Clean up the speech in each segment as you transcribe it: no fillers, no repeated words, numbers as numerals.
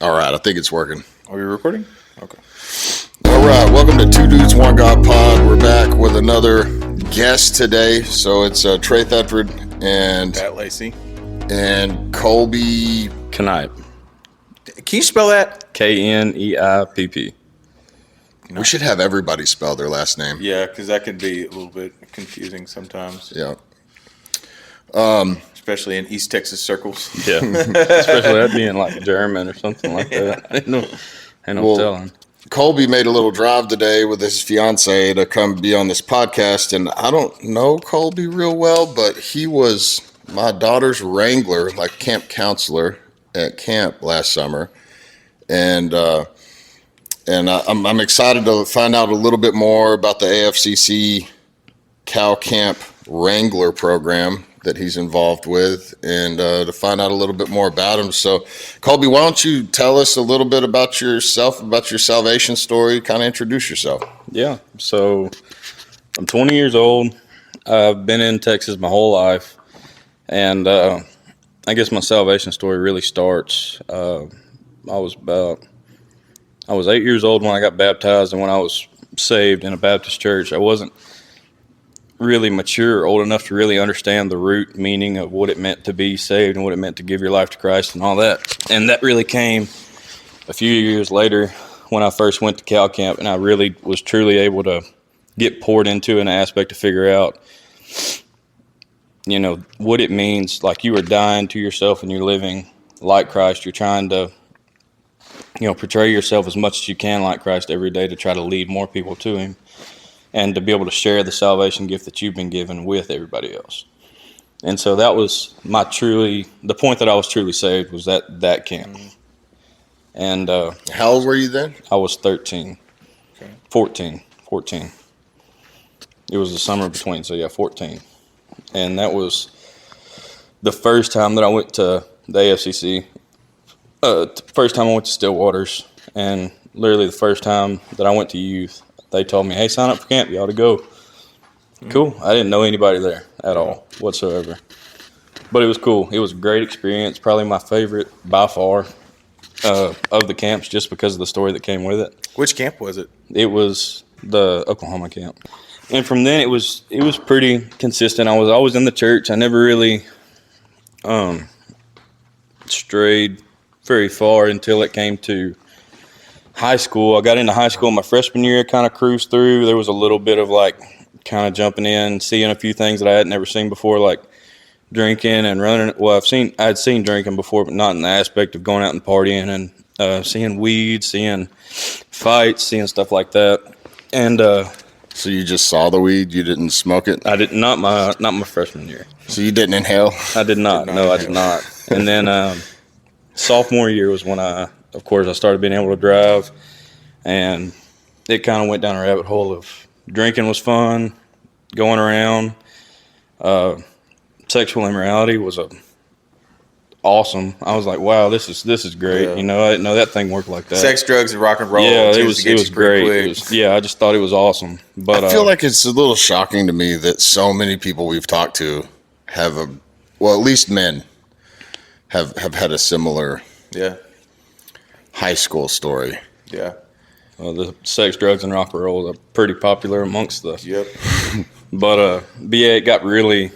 All right, I think it's working. Are we recording? Okay. All right, welcome to Two Dudes, One God Pod. We're back with another guest today. So it's Trey Thetford and Pat Lacey. And Colby Kneipp. Can you spell that? Kneipp. We should have everybody spell their last name. Yeah, because that can be a little bit confusing sometimes. Yeah. Especially in East Texas circles. Yeah, especially that being like German or something like that. Ain't no telling. Colby made a little drive today with his fiance to come be on this podcast, and I don't know Colby real well, but he was my daughter's wrangler, like camp counselor at camp last summer, and I'm excited to find out a little bit more about the AFCC Cow Camp Wrangler program that he's involved with, and to find out a little bit more about him. So, Colby, why don't you tell us a little bit about yourself, about your salvation story, kind of introduce yourself. Yeah, so I'm 20 years old. I've been in Texas my whole life, and I guess my salvation story really starts. I was 8 years old when I got baptized, and when I was saved in a Baptist church, I wasn't really mature or old enough to really understand the root meaning of what it meant to be saved and what it meant to give your life to Christ and all that. And that really came a few years later when I first went to Cal Camp, and I really was truly able to get poured into an aspect to figure out, what it means. Like, you are dying to yourself and you're living like Christ. You're trying to, portray yourself as much as you can like Christ every day to try to lead more people to Him, and to be able to share the salvation gift that you've been given with everybody else. And so that was the point that I was truly saved was that camp. And how old were you then? I was 13, Okay. 14. It was the summer between, so yeah, 14. And that was the first time that I went to the AFCC. First time I went to Stillwaters, and literally the first time that I went to youth, they told me, hey, sign up for camp. You ought to go. Cool. I didn't know anybody there at all whatsoever. But it was cool. It was a great experience. Probably my favorite by far of the camps, just because of the story that came with it. Which camp was it? It was the Oklahoma camp. And from then it was pretty consistent. I was always in the church. I never really strayed very far until it came to high school. I got into high school my freshman year, kind of cruised through. There was a little bit of kind of jumping in, seeing a few things that I had never seen before, like drinking and running. Well, I had seen drinking before, but not in the aspect of going out and partying, and seeing weed, seeing fights, seeing stuff like that. And So you just saw the weed, you didn't smoke it? I did not my freshman year. So you didn't inhale? I did not. No, I did not. And then sophomore year was when I started being able to drive, and it kind of went down a rabbit hole of drinking was fun, going around. Sexual immorality was awesome. I was like, wow, this is great. Yeah. I didn't know that thing worked like that. Sex, drugs, and rock and roll. Yeah, it was great. I just thought it was awesome. But I feel like it's a little shocking to me that so many people we've talked to have at least men have had a similar high school story. Yeah. The sex, drugs, and rock and roll are pretty popular amongst us. Yep. But it got really,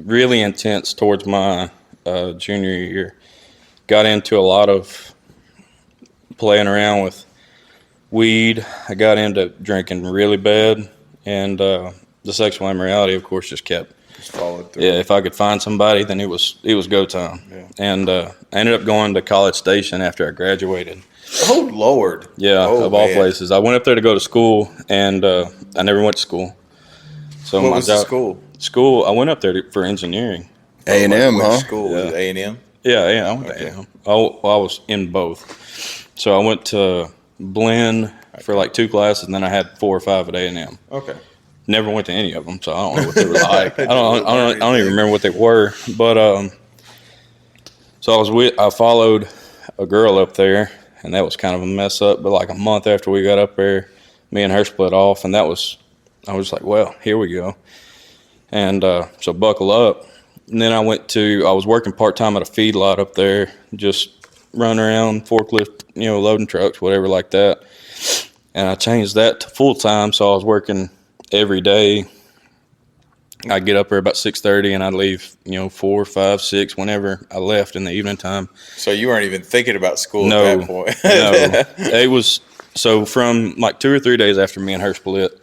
really intense towards my junior year. Got into a lot of playing around with weed. I got into drinking really bad, and the sexual immorality, of course, just kept. Just followed through. Yeah, if I could find somebody, then it was go time. Yeah. And I ended up going to College Station after I graduated. Oh, Lord. Yeah, of all places. I went up there to go to school, and I never went to school. So What was the school? School, I went up there for engineering. A&M, Which huh? school? Yeah. Was it A&M? Yeah, I went to A&M. I was in both. So I went to Blinn for like 2 classes, and then I had 4 or 5 at A&M. Okay. Never went to any of them, so I don't know what they were like. I don't even remember what they were. But so I followed a girl up there, and that was kind of a mess up. But like a month after we got up there, me and her split off, and I was like, well, here we go. And so buckle up. And then I was working part-time at a feedlot up there, just running around forklift, loading trucks, whatever like that. And I changed that to full time, so I was working every day. I'd get up there about 6:30, and I'd leave, 4, 5, 6, whenever I left in the evening time. So you weren't even thinking about school No, at that point. no. It was so from like 2 or 3 days after me and her split,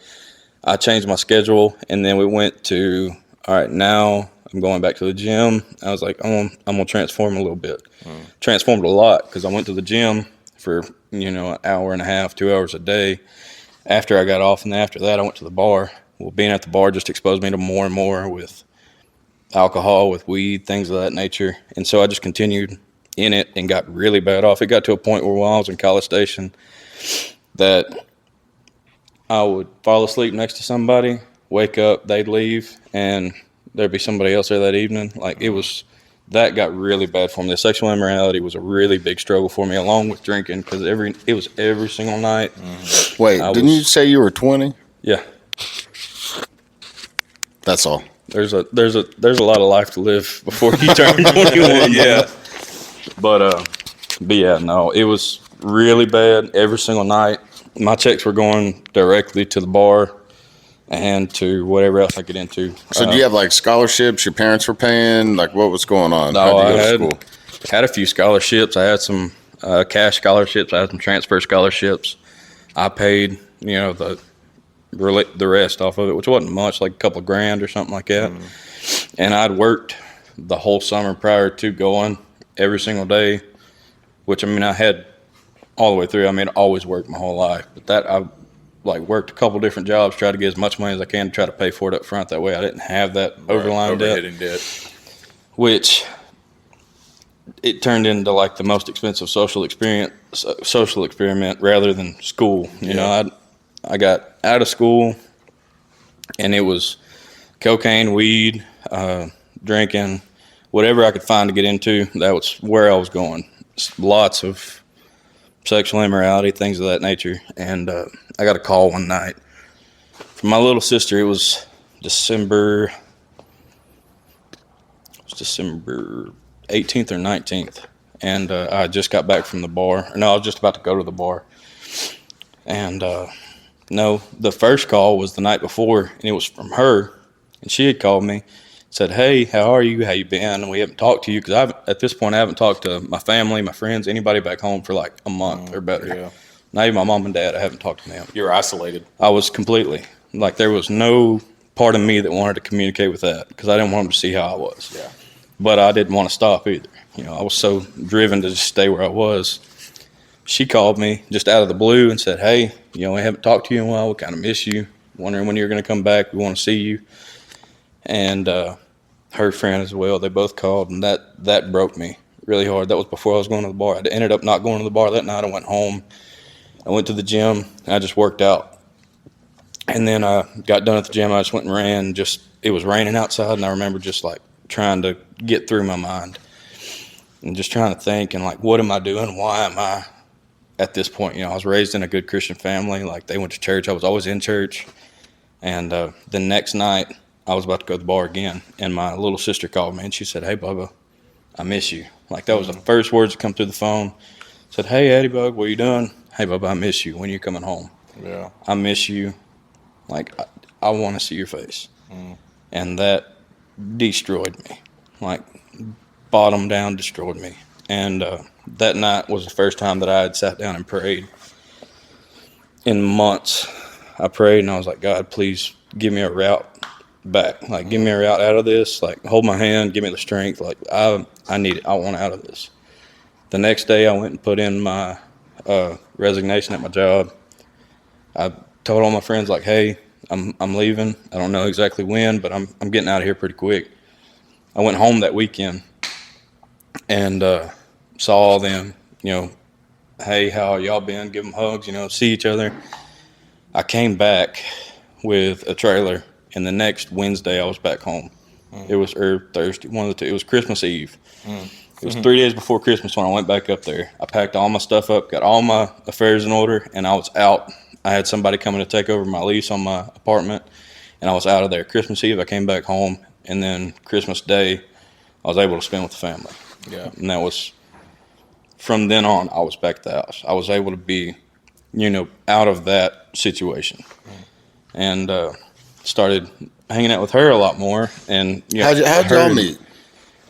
I changed my schedule, and then we went to, all right, now I'm going back to the gym. I was like, I'm gonna transform a little bit. Transformed a lot because I went to the gym for an hour and a half, 2 hours a day after I got off, and then after that I went to the bar. Well, being at the bar just exposed me to more and more with alcohol, with weed, things of that nature. And so I just continued in it and got really bad off. It got to a point where while I was in College Station that I would fall asleep next to somebody, wake up, they'd leave, and there'd be somebody else there that evening. Like that got really bad for me. The sexual immorality was a really big struggle for me, along with drinking, because it was every single night. Wait, didn't you say you were 20? Yeah. That's all. There's a lot of life to live before you turn 21. Yeah. But yeah, no, it was really bad every single night. My checks were going directly to the bar and to whatever else I get into. So do you have like scholarships your parents were paying? Like what was going on? No, How'd you I go to school? had a few scholarships. I had some cash scholarships. I had some transfer scholarships. I paid, the rest off of it, which wasn't much, like a couple of grand or something like that. And I'd worked the whole summer prior to going every single day, which I had all the way through. I always worked my whole life, but that I worked a couple different jobs, tried to get as much money as I can to try to pay for it up front. That way I didn't have that overlying debt, which it turned into like the most expensive social experiment rather than school. I got out of school, and it was cocaine, weed, drinking, whatever I could find to get into. That was where I was going. Lots of sexual immorality, things of that nature. And I got a call one night from my little sister. It was December 18th or 19th. And I just got back from the bar. No, I was just about to go to the bar. And no, the first call was the night before, and it was from her. And she had called me, said, "Hey, how are you? How you been?" And we haven't talked to you because at this point I haven't talked to my family, my friends, anybody back home for like a month or better. Yeah. Not even my mom and dad. I haven't talked to them. You're isolated. I was completely there was no part of me that wanted to communicate with that because I didn't want them to see how I was. Yeah. But I didn't want to stop either. I was so driven to just stay where I was. She called me just out of the blue and said, "Hey, we haven't talked to you in a while. We kind of miss you. Wondering when you're going to come back. We want to see you." And her friend as well, they both called, and that broke me really hard. That was before I was going to the bar. I ended up not going to the bar that night. I went home. I went to the gym, and I just worked out. And then I got done at the gym. I just went and ran. It was raining outside, and I remember just trying to get through my mind and just trying to think and what am I doing? Why am I at this point? I was raised in a good Christian family. They went to church. I was always in church. And the next night, I was about to go to the bar again, and my little sister called me, and she said, "Hey, Bubba, I miss you." That was the first words that come through the phone. Said, "Hey, Eddie Bug, what are you doing?" "Hey, Bubba, I miss you. When are you coming home?" Yeah. "I miss you. I want to see your face." And that destroyed me. Bottom down destroyed me. And that night was the first time that I had sat down and prayed in months. I prayed, and I was like, "God, please give me a route back. Give me a route out of this. Hold my hand, give me the strength. I need it. I want out of this." The next day, I went and put in my resignation at my job. I told all my friends, "Hey, I'm leaving. I don't know exactly when, but I'm getting out of here pretty quick." I went home that weekend and saw all them, "Hey, how y'all been?" Give them hugs, see each other. I came back with a trailer, and the next Wednesday I was back home. It was Thursday, one of the two. It was Christmas Eve. It was 3 days before Christmas when I went back up there. I packed all my stuff up, got all my affairs in order, and I was out. I had somebody coming to take over my lease on my apartment, and I was out of there. Christmas Eve, I came back home, and then Christmas Day, I was able to spend with the family. Yeah. And that was from then on, I was back at the house. I was able to be, out of that situation, and started hanging out with her a lot more. And How'd y'all meet?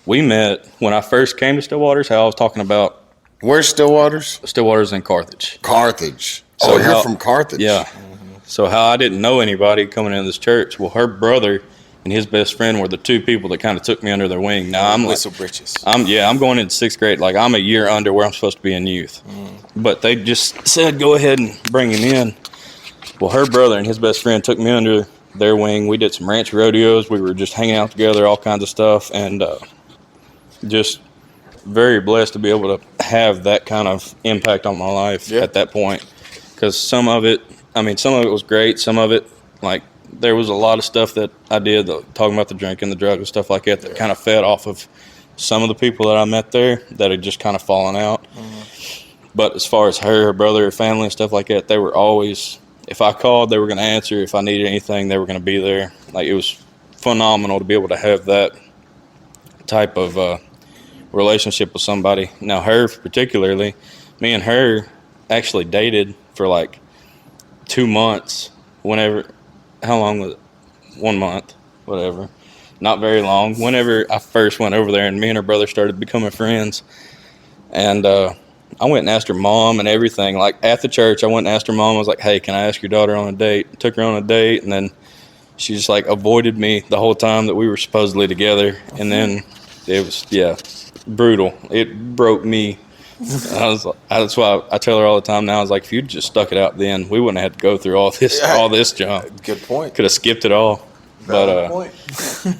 We met when I first came to Stillwater's. How I was talking about Where's Stillwater's? Stillwater's in Carthage. Carthage. So you're from Carthage. Yeah. So how I didn't know anybody coming into this church. Well, her brother and his best friend were the two people that kind of took me under their wing. Now I'm Whistle britches. I'm going into 6th grade. Like, I'm a year under where I'm supposed to be in youth. But they just said, go ahead and bring him in. Well, her brother and his best friend took me under their wing. We did some ranch rodeos. We were just hanging out together, all kinds of stuff. And just very blessed to be able to have that kind of impact on my life at that point. Because some of it was great. Some of it, like, there was a lot of stuff that I did, talking about the drinking, the drugs, and stuff like that, that kind of fed off of some of the people that I met there that had just kind of fallen out. But as far as her brother, her family, and stuff like that, they were always, if I called, they were going to answer. If I needed anything, they were going to be there. Like, it was phenomenal to be able to have that type of relationship with somebody. Now, her particularly, me and her actually dated for like 2 months. How long was it? 1 month, whatever. Not very long. Whenever I first went over there, and me and her brother started becoming friends, and I went and asked her mom and everything. Like, at the church, I went and asked her mom. I was like, "Hey, can I ask your daughter on a date?" Took her on a date, and then she just like avoided me the whole time that we were supposedly together. And then it was brutal. It broke me. That's why I tell her all the time now. I was like, if you'd just stuck it out then, we wouldn't have had to go through all this junk. Good point. Could have skipped it all. Valid point.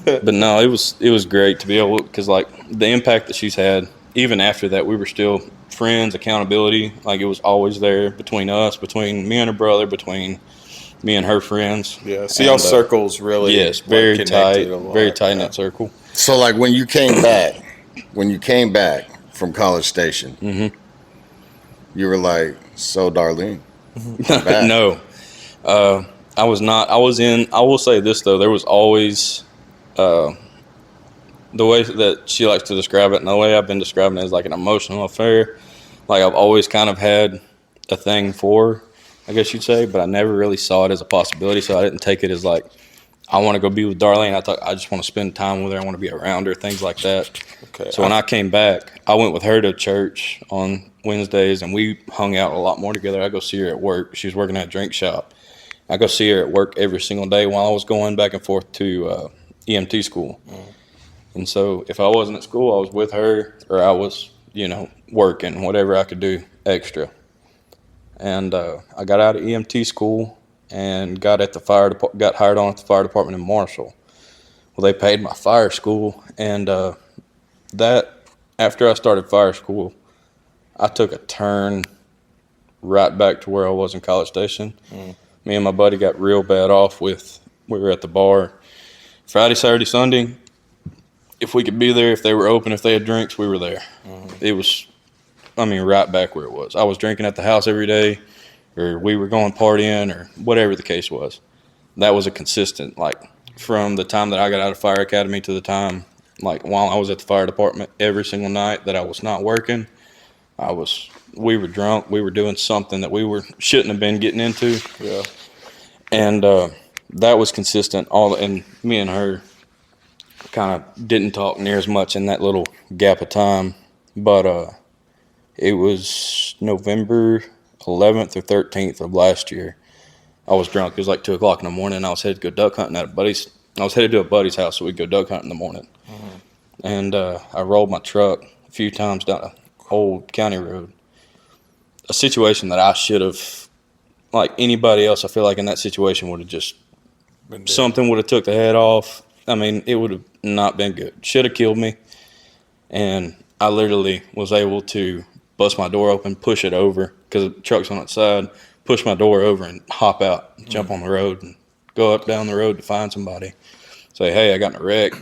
But no, it was great to be able, because like the impact that she's had, even after that, we were still friends, accountability. Like, it was always there between us, between me and her brother, between me and her friends. Yeah. So y'all circles really. Yes, very tight, very tight in knit circle. So, like, when you came back from College Station, you were like, "So, Darlene, I'm back." No, I was not. I will say this though, there was always the way that she likes to describe it, and the way I've been describing it is like an emotional affair. Like, I've always kind of had a thing for her, I guess you'd say, but I never really saw it as a possibility. So I didn't take it as like, I want to go be with Darlene. I thought I just want to spend time with her. I want to be around her, things like that. Okay. So when I came back, I went with her to church on Wednesdays, and we hung out a lot more together. I go see her at work. She was working at a drink shop. I go see her at work every single day while I was going back and forth to EMT school. And so if I wasn't at school, I was with her, or I was, working, whatever I could do extra. And I got out of EMT school and got hired on at the fire department in Marshall. Well, they paid my fire school, and that after I started fire school, I took a turn right back to where I was in College Station. Me and my buddy got real bad off we were at the bar Friday, Saturday, Sunday. If we could be there, if they were open, if they had drinks, we were there. It was, right back where it was. I was drinking at the house every day, or we were going partying, or whatever the case was. That was a consistent, like, from the time that I got out of fire academy to the time, like, while I was at the fire department, every single night that I was not working, we were drunk. We were doing something that we shouldn't have been getting into. Yeah. And that was consistent. And me and her kind of didn't talk near as much in that little gap of time. But it was November 11th or 13th of last year. I was drunk. It was like 2 o'clock in the morning. I was headed to go duck hunting I was headed to a buddy's house so we'd go duck hunting in the morning. And I rolled my truck a few times down an old county road. A situation that I should have, like anybody else, I feel like in that situation would have just, something would have took the head off. It would have not been good. Should have killed me. And I literally was able to bust my door open, push it over, because the truck's on its side, push my door over and hop out, jump on the road, and go up down the road to find somebody. Say, hey, I got in a wreck.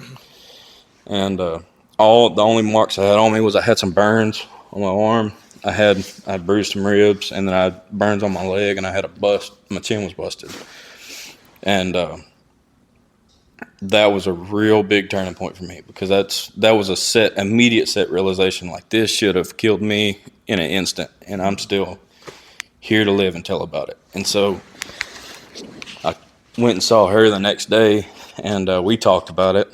And the only marks I had on me was I had some burns on my arm. I bruised some ribs, and then I had burns on my leg, and I had a bust. My chin was busted. And that was a real big turning point for me, because that was a immediate realization, like, this should have killed me in an instant, and I'm still here to live and tell about it. And so I went and saw her the next day, and we talked about it,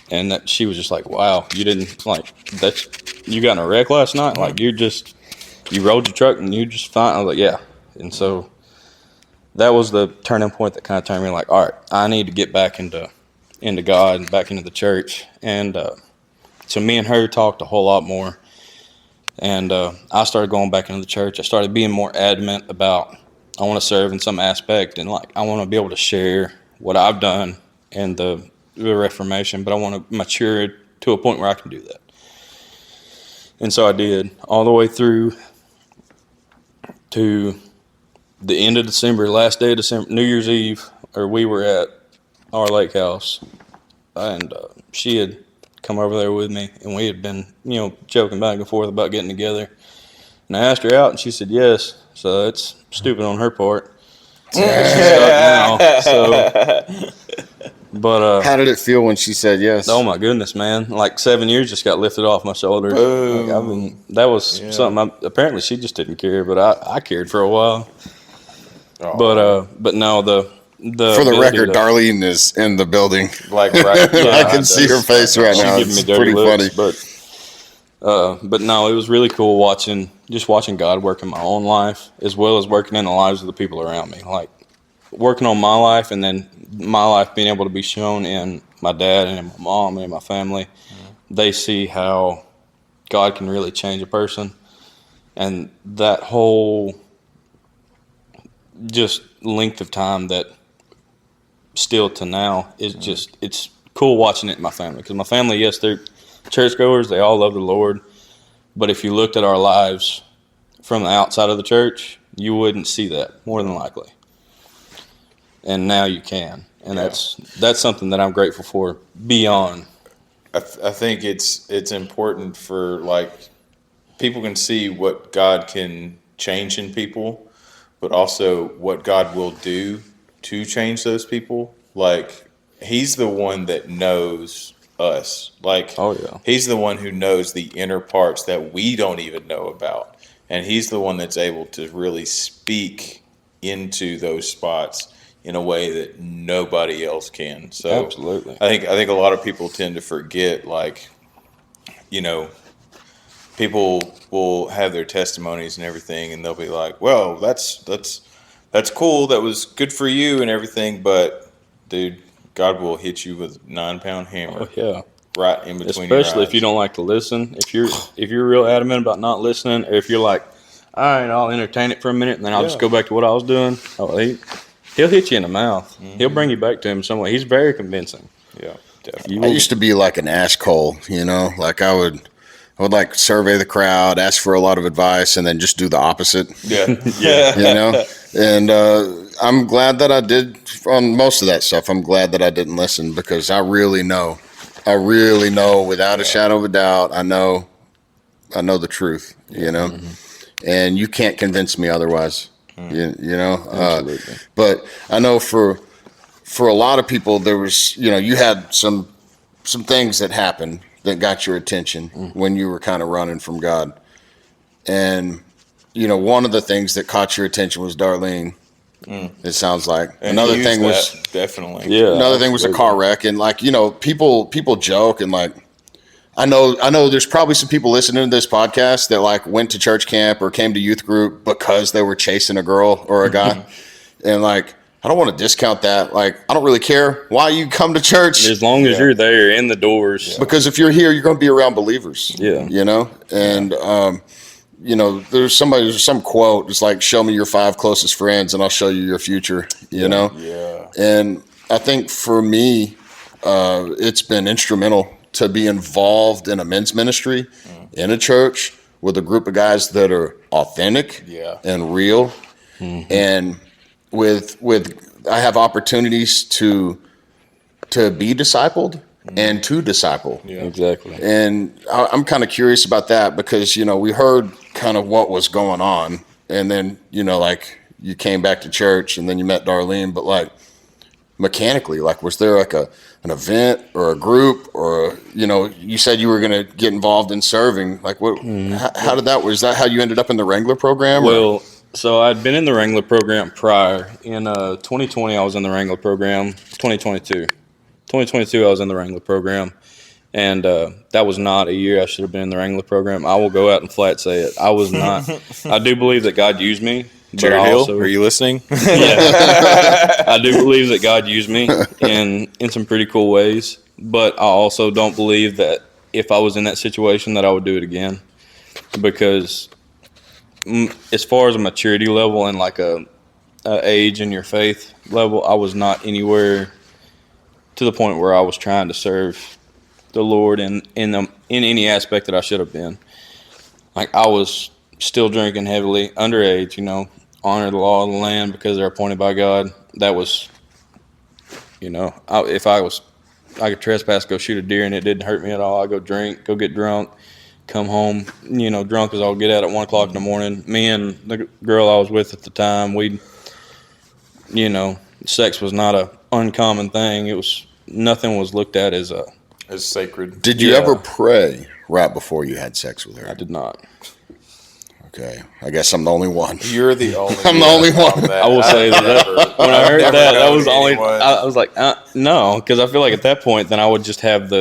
and she was just like, wow, you didn't, like, you got in a wreck last night? Like, you rode your truck and you just fine? I was like, yeah. And so that was the turning point that kind of turned me like, all right, I need to get back into God and back into the church. And so me and her talked a whole lot more. And I started going back into the church. I started being more adamant about, I want to serve in some aspect, and like, I want to be able to share what I've done in the Reformation, but I want to mature to a point where I can do that. And so I did, all the way through to the end of December, last day of December, New Year's Eve, or we were at our lake house, and she had come over there with me, and we had been, joking back and forth about getting together. And I asked her out, and she said yes. So it's stupid on her part. She's stuck now. So, but how did it feel when she said yes? Oh my goodness, man! Like 7 years just got lifted off my shoulders. Like, that was something. Apparently, she just didn't care, but I cared for a while. Oh. But no, the for the record, Darlene is in the building. Like, right, I can see her face right now. It's pretty funny. But no, it was really cool watching God work in my own life, as well as working in the lives of the people around me. Like, working on my life, and then my life being able to be shown in my dad and in my mom and in my family. They see how God can really change a person. And that whole just length of time that still to now is just, it's cool watching it in my family. Because my family, yes, they're churchgoers. They all love the Lord. But if you looked at our lives from the outside of the church, you wouldn't see that, more than likely. And now you can. And that's something that I'm grateful for beyond. I think it's important for, like, people can see what God can change in people, but also what God will do to change those people. Like, he's the one that knows us. Like, he's the one who knows the inner parts that we don't even know about. And he's the one that's able to really speak into those spots in a way that nobody else can. So absolutely. I think a lot of people tend to forget, like, people will have their testimonies and everything, and they'll be like, well, that's cool, that was good for you and everything, but dude, God will hit you with a 9-pound hammer. Right in between your eyes. Especially if you don't like to listen. If you're real adamant about not listening, or if you're like, all right, I'll entertain it for a minute and then I'll just go back to what I was doing. He'll hit you in the mouth. Mm-hmm. He'll bring you back to him some way. He's very convincing. Yeah, definitely. I used to be like an ash coal, like I would like survey the crowd, ask for a lot of advice, and then just do the opposite. Yeah. And I'm glad that I did on most of that stuff. I'm glad that I didn't listen, because I really know without a shadow of a doubt, I know the truth, and you can't convince me otherwise. Absolutely. But I know for a lot of people, there was, you had some things that happened that got your attention when you were kind of running from God. And, one of the things that caught your attention was Darlene. It sounds like. And another thing was definitely. Yeah. Another thing was a car wreck, and like, people joke, and like, I know there's probably some people listening to this podcast that like went to church camp or came to youth group because they were chasing a girl or a guy. And like, I don't want to discount that. Like, I don't really care why you come to church. As long as you're there in the doors. Because if you're here, you're going to be around believers. Yeah. And, there's some quote. It's like, show me your 5 closest friends and I'll show you your future, know? Yeah. And I think for me, it's been instrumental to be involved in a men's ministry in a church with a group of guys that are authentic and real. And with I have opportunities to be discipled and to disciple. Yeah, exactly. And I'm kind of curious about that, because, we heard kind of what was going on, and then, like, you came back to church and then you met Darlene, but like, mechanically? Like, was there like an event or a group, or, you know, you said you were going to get involved in serving. Like, what, how did that, was that how you ended up in the Wrangler program? Well, so I'd been in the Wrangler program prior. In 2020, I was in the Wrangler program. 2022, I was in the Wrangler program. And that was not a year I should have been in the Wrangler program. I will go out and flat say it. I was not. I do believe that God used me. Jerry Hill, are you listening? Yeah, I do believe that God used me in some pretty cool ways. But I also don't believe that if I was in that situation that I would do it again. Because as far as a maturity level and like a age in your faith level, I was not anywhere to the point where I was trying to serve the Lord in any aspect that I should have been. Like, I was still drinking heavily, underage, you know, honor the law of the land because they're appointed by God. That was, you know, if I could trespass, go shoot a deer, and it didn't hurt me at all. I go drink, go get drunk, come home, you know, drunk as I'll get at 1 o'clock in the morning. Me and the girl I was with at the time, you know, sex was not a uncommon thing. Nothing was looked at as sacred. Did you ever pray right before you had sex with her? I did not. Okay, I guess I'm the only one. You're the only. I'm the only one. I will say that when I heard that was the only. I was like, no, because I feel like at that point, then I would just have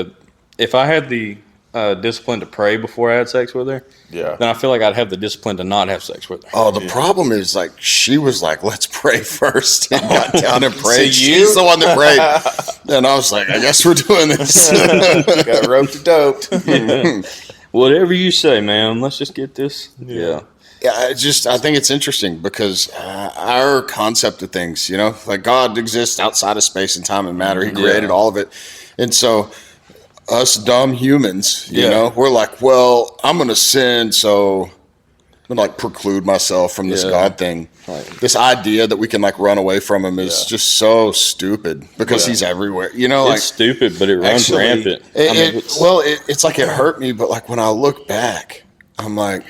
if I had the discipline to pray before I had sex with her, yeah, then I feel like I'd have the discipline to not have sex with her. Oh, the problem is, like, she was like, let's pray first, and got down and prayed. She's the one that prayed. And I was like, I guess we're doing this. Got roped to doped. Whatever you say, man. Let's just get this. Yeah. Yeah, I think it's interesting because our concept of things, you know, like God exists outside of space and time and matter. He created all of it. And so us dumb humans, you know, we're like, well, I'm going to sin, so I'm going to like preclude myself from this God thing. Right. This idea that we can like run away from him is just so stupid because he's everywhere. You know, it's stupid, but it runs rampant. It's like it hurt me, but like when I look back, I'm like,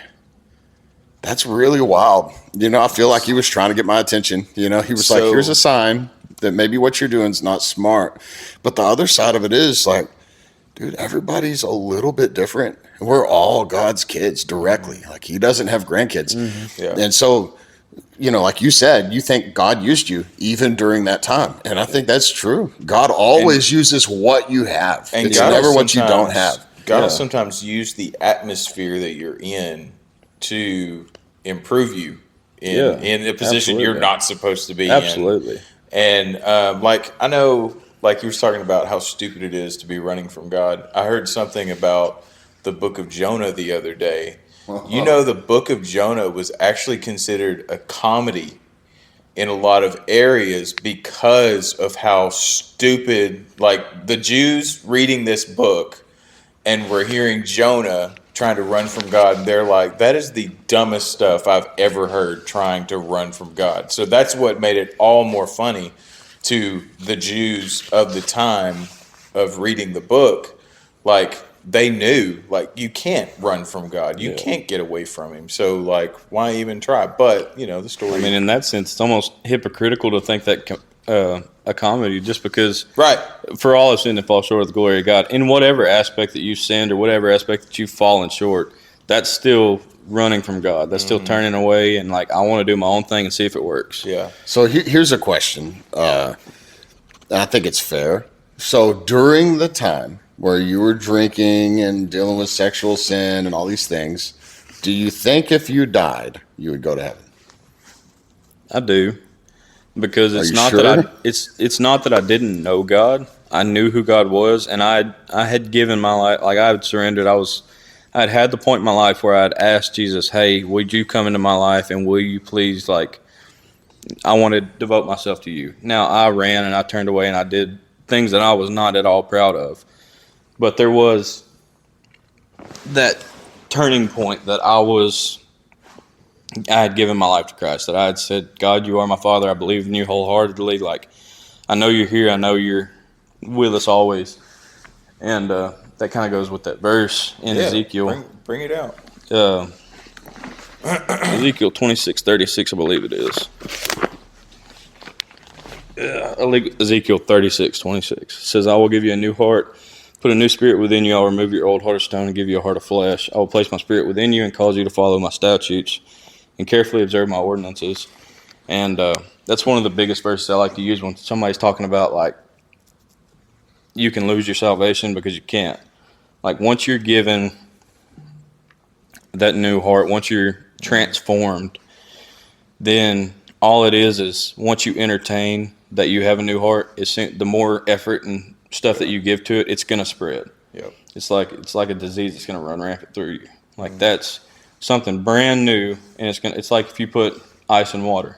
that's really wild. You know, I feel like he was trying to get my attention. You know, he was like, here's a sign that maybe what you're doing is not smart. But the other side of it is like, dude, everybody's a little bit different. We're all God's kids directly. Like, he doesn't have grandkids. Mm-hmm. Yeah. And so, you know, like you said, you think God used you even during that time. And I think that's true. God always uses what you have. And it's never what you don't have. God will sometimes use the atmosphere that you're in to improve you in a position you're not supposed to be in. Absolutely. And like, I know, like you were talking about how stupid it is to be running from God. I heard something about the book of Jonah the other day. You know, the book of Jonah was actually considered a comedy in a lot of areas because of how stupid, like the Jews reading this book and we're hearing Jonah trying to run from God, and they're like, that is the dumbest stuff I've ever heard, trying to run from God. So that's what made it all more funny to the Jews of the time of reading the book. Like, they knew, like, you can't run from God. You can't get away from him. So, like, why even try? But, you know, the story. I mean, in that sense, it's almost hypocritical to think that a comedy, just because, for all have sinned and fall short of the glory of God. In whatever aspect that you've sinned or whatever aspect that you've fallen short, that's still running from God. That's still turning away and like, I want to do my own thing and see if it works. Yeah. So here's a question. I think it's fair. So during the time where you were drinking and dealing with sexual sin and all these things, do you think if you died, you would go to heaven? I do. Because it's not that it's not that I didn't know God. I knew who God was, and I had given my life, like I had surrendered. I'd had the point in my life where I'd asked Jesus, "Hey, would you come into my life, and will you please, like, I want to devote myself to you." Now I ran and I turned away and I did things that I was not at all proud of, but there was that turning point that I had given my life to Christ, that I had said, God, you are my Father. I believe in you wholeheartedly. Like, I know you're here. I know you're with us always. And that kind of goes with that verse in Ezekiel. Bring it out. Ezekiel 26:36, I believe it is. Ezekiel 36:26 says, I will give you a new heart, put a new spirit within you. I'll remove your old heart of stone and give you a heart of flesh. I will place my spirit within you and cause you to follow my statutes and carefully observe my ordinances. And that's one of the biggest verses I like to use when somebody's talking about, like, you can lose your salvation, because you can't. Like, once you're given that new heart, once you're transformed, then all it is once you entertain that you have a new heart, the more effort and stuff that you give to it, it's going to spread. Yep. It's like a disease that's going to run rampant through you. Like, that's something brand new, and it's like if you put ice in water.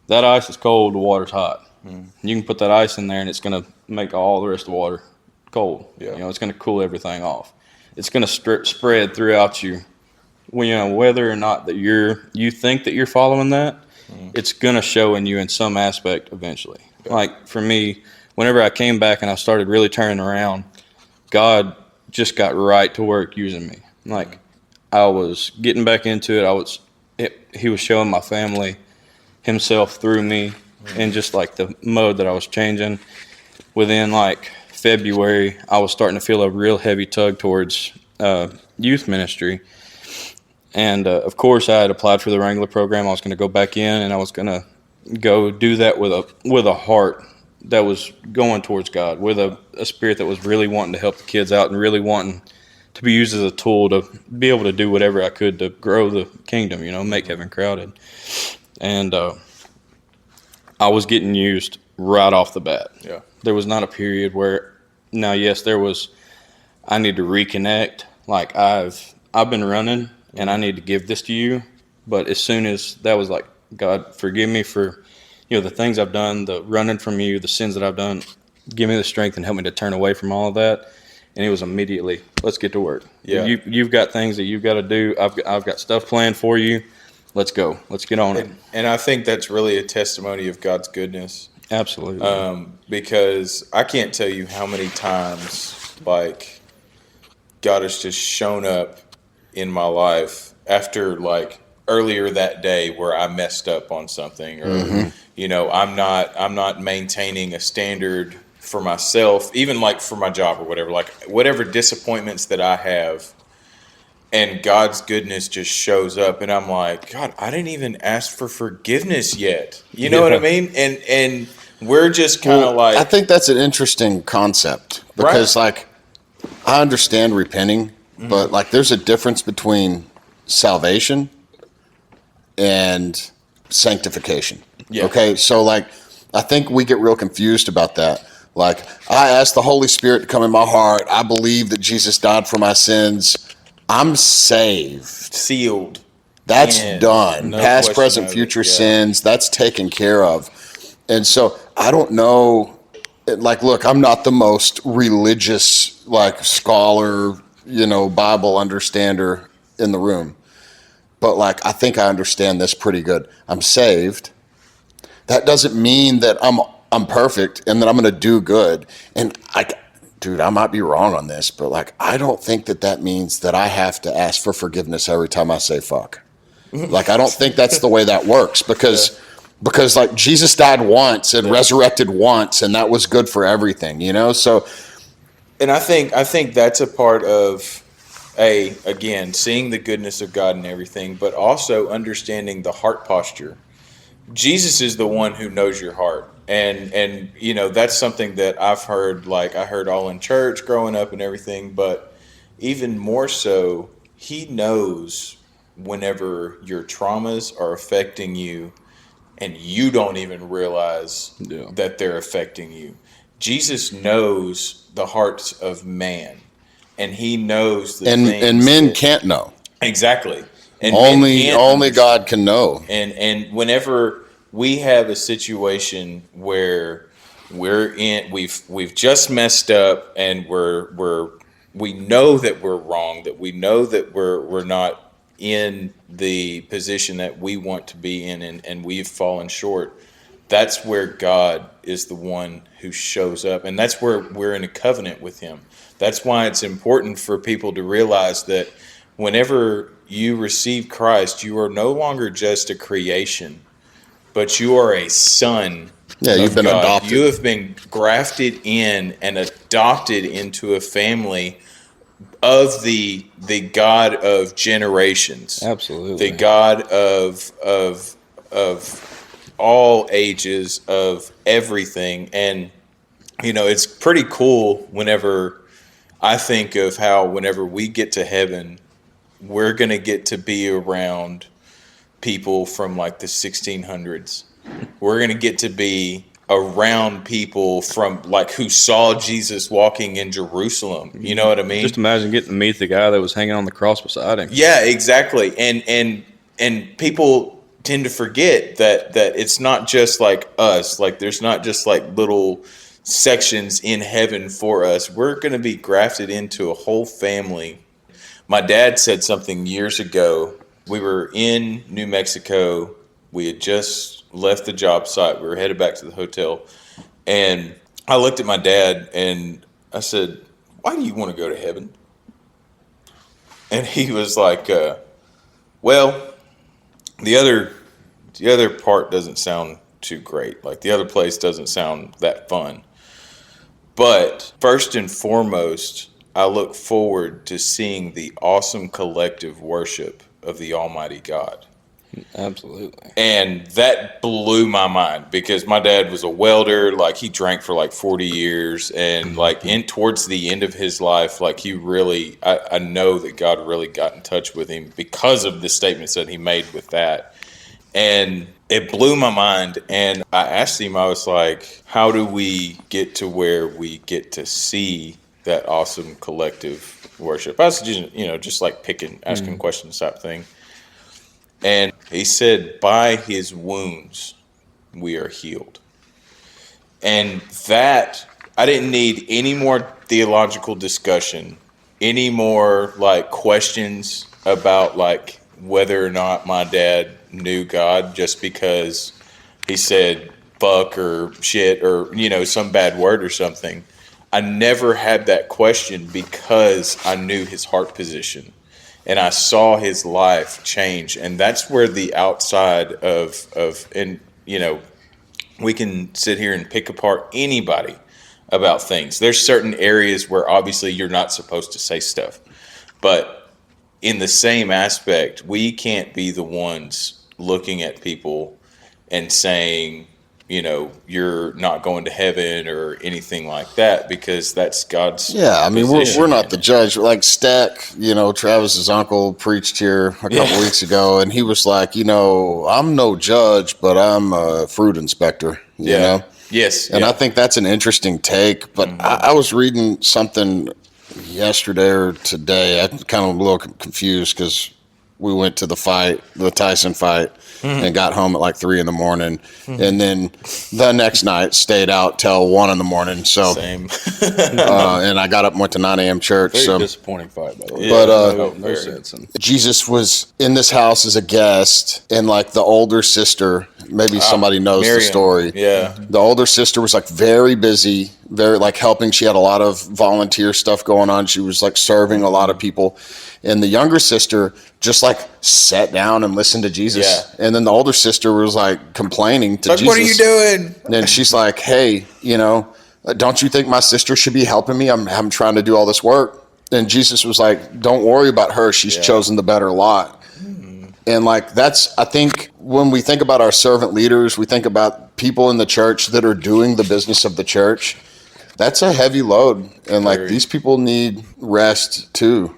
That ice is cold, the water's hot. You can put that ice in there, and it's going to make all the rest of the water cold. Yeah. It's going to cool everything off. It's going to spread throughout you. Whether or not that you think that you're following that, it's going to show in you in some aspect eventually. Yeah. Like, for me, whenever I came back and I started really turning around, God just got right to work using me. Like, I was getting back into it. He was showing my family himself through me, and just like the mode that I was changing. Within like February, I was starting to feel a real heavy tug towards youth ministry. And of course, I had applied for the Wrangler program. I was going to go back in, and I was going to go do that with a heart that was going towards God, with a spirit that was really wanting to help the kids out and really wanting to be used as a tool to be able to do whatever I could to grow the kingdom, make heaven crowded. And I was getting used right off the bat. Yeah. There was not a period where, now, yes, there was, I need to reconnect. Like, I've been running, and I need to give this to you. But as soon as that was like, God, forgive me for, the things I've done, the running from you, the sins that I've done. Give me the strength and help me to turn away from all of that. And it was immediately, let's get to work. Yeah. You've got things that you've got to do. I've got stuff planned for you. Let's go. Let's get on it. And I think that's really a testimony of God's goodness. Absolutely. Because I can't tell you how many times, like, God has just shown up in my life after, like, earlier that day where I messed up on something, or I'm not maintaining a standard for myself, even like for my job or whatever, like whatever disappointments that I have, and God's goodness just shows up, and I'm like, God, I didn't even ask for forgiveness yet. You know what I mean? And we're just kind of like, I think that's an interesting concept, because like, I understand repenting, but like, there's a difference between salvation and sanctification. Yeah. Okay. So like, I think we get real confused about that. Like, I asked the Holy Spirit to come in my heart. I believe that Jesus died for my sins. I'm saved. sealed. That's done. No Past, question present, of it. future Yeah. sins, that's taken care of. And so I don't know, like, look, I'm not the most religious, like, scholar, Bible understander in the room. But like, I think I understand this pretty good. I'm saved. That doesn't mean that I'm perfect and that I'm going to do good. And dude, I might be wrong on this, but like, I don't think that means that I have to ask for forgiveness every time I say fuck. Like, I don't think that's the way that works, because like, Jesus died once and resurrected once, and that was good for everything, So, And I think that's a part of again, seeing the goodness of God and everything, but also understanding the heart posture. Jesus is the one who knows your heart. And that's something that I've heard, like I heard all in church growing up and everything, but even more so, he knows whenever your traumas are affecting you and you don't even realize that they're affecting you. Jesus knows the hearts of man, and he knows the things. And men can't know. Exactly. And only God can know. And whenever we have a situation where we've just messed up, and we know that we're wrong, that we know that we're not in the position that we want to be in, and we've fallen short, that's where God is the one who shows up. And that's where we're in a covenant with him. That's why it's important for people to realize that whenever you receive Christ, you are no longer just a creation, but you are a son. Yeah, you've been God. adopted. You have been grafted in and adopted into a family of the God of generations. Absolutely. The God of all ages, of everything. And it's pretty cool whenever I think of how whenever we get to heaven, we're going to get to be around people from like the 1600s. We're going to get to be around people from like who saw Jesus walking in Jerusalem. You know what I mean? Just imagine getting to meet the guy that was hanging on the cross beside him. Yeah, exactly. And people tend to forget that it's not just like us. Like there's not just like little sections in heaven for us. We're going to be grafted into a whole family. My dad said something years ago. We were in New Mexico. We had just left the job site. We were headed back to the hotel. And I looked at my dad and I said, "Why do you want to go to heaven?" And he was like, well, the other part doesn't sound too great. Like the other place doesn't sound that fun. But first and foremost, I look forward to seeing the awesome collective worship of the Almighty God. Absolutely. And that blew my mind because my dad was a welder. Like he drank for like 40 years, and like towards the end of his life, like he really, I know that God really got in touch with him because of the statements that he made with that. And it blew my mind. And I asked him, I was like, how do we get to where we get to see that awesome collective worship? I was just like asking questions type thing. And he said, by his wounds, we are healed. And that, I didn't need any more theological discussion, any more like questions about like whether or not my dad knew God just because he said fuck or shit or, some bad word or something. I never had that question because I knew his heart position. And I saw his life change. And that's where the outside we can sit here and pick apart anybody about things. There's certain areas where obviously you're not supposed to say stuff. But in the same aspect, we can't be the ones looking at people and saying, you're not going to heaven or anything like that, because that's God's. Yeah, I mean, position. we're not the judge. Like Stack, Travis's uncle preached here a couple weeks ago, and he was like, I'm no judge, but I'm a fruit inspector, you know? Yes. And I think that's an interesting take, but I was reading something yesterday or today. I'm kind of a little confused because we went to the Tyson fight, and got home at like 3 a.m. And then the next night stayed out till 1 a.m. So, Same. and I got up and went to 9 a.m. church. Very disappointing fight, by the way. But no sense. Jesus was in this house as a guest, and like the older sister, maybe somebody knows Miriam. the story. Yeah. The older sister was like very busy, very like helping. She had a lot of volunteer stuff going on. She was like serving a lot of people. And the younger sister just like sat down and listened to Jesus. Yeah. And then the older sister was like complaining to Jesus. What are you doing? And she's like, hey, don't you think my sister should be helping me? I'm trying to do all this work. And Jesus was like, don't worry about her. She's chosen the better lot. And like, I think when we think about our servant leaders, we think about people in the church that are doing the business of the church. That's a heavy load. And like, these people need rest too,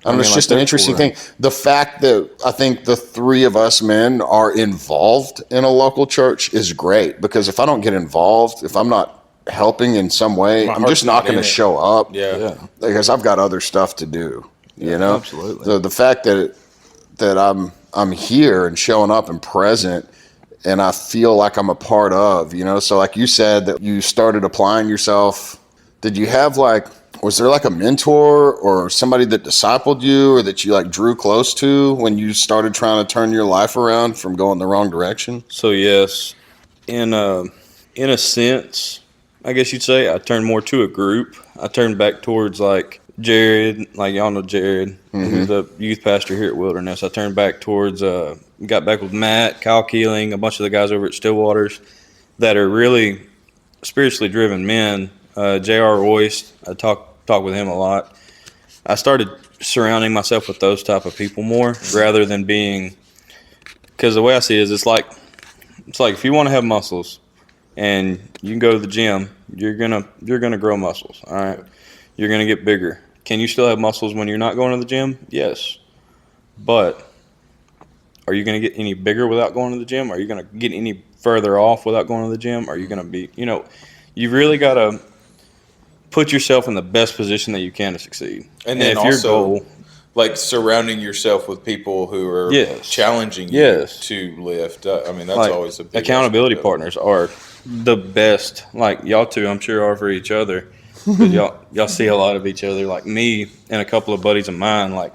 and it's just an interesting thing. The fact that I think the three of us men are involved in a local church is great, because if I don't get involved, if I'm not helping in some way, I'm just not going to show up. Yeah. Because I've got other stuff to do, Absolutely. So the fact that I'm here and showing up and present, and I feel like I'm a part of, so like you said that you started applying yourself. Did you have was there like a mentor or somebody that discipled you or that you like drew close to when you started trying to turn your life around from going the wrong direction? So yes, in a sense, I guess you'd say I turned more to a group. I turned back towards like Jared, like y'all know Jared, who's the youth pastor here at Wilderness. I turned back towards, got back with Matt, Kyle Keeling, a bunch of the guys over at Stillwaters that are really spiritually driven men. J.R. Royce, I talk with him a lot. I started surrounding myself with those type of people more rather than being, because the way I see it is it's like if you want to have muscles and you can go to the gym, you're gonna grow muscles. All right, you're gonna get bigger. Can you still have muscles when you're not going to the gym? Yes, but are you gonna get any bigger without going to the gym? Are you gonna get any further off without going to the gym? Are you gonna be, you really gotta put yourself in the best position that you can to succeed. And then if also, your goal, like surrounding yourself with people who are challenging you to lift. I mean, that's like, always a big accountability partners are the best. Like y'all two, I'm sure are for each other. 'Cause y'all see a lot of each other. Like me and a couple of buddies of mine. Like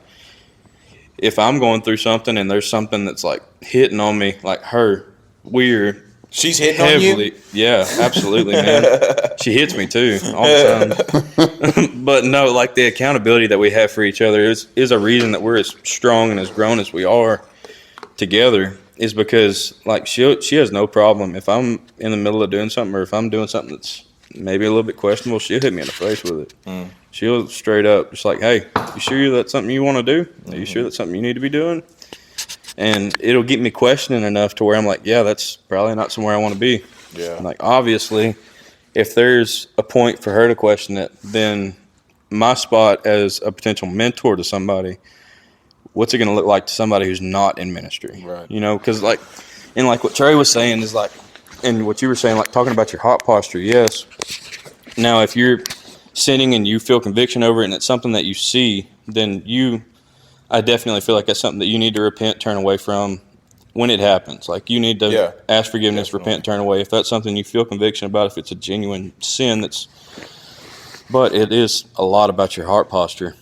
if I'm going through something and there's something that's like hitting on me, like her, she's hitting heavily, on you? Yeah, absolutely, man. She hits me too all the time. But no, like the accountability that we have for each other is a reason that we're as strong and as grown as we are together. Is because like she has no problem if I'm in the middle of doing something or if I'm doing something that's maybe a little bit questionable, she'll hit me in the face with it. She'll straight up just like, hey, you sure that's something you want to do? Are you sure that's something you need to be doing? And it'll get me questioning enough to where I'm like, yeah, that's probably not somewhere I want to be. Yeah. Like, obviously, if there's a point for her to question it, then my spot as a potential mentor to somebody, what's it going to look like to somebody who's not in ministry? Right. Because like what Trey was saying is like, and what you were saying, like talking about your heart posture, yes. Now, if you're sinning and you feel conviction over it and it's something that you see, then I definitely feel like that's something that you need to repent, turn away from when it happens. Like you need to ask forgiveness, definitely. repent, turn away. If that's something you feel conviction about, if it's a genuine sin, but it is a lot about your heart posture.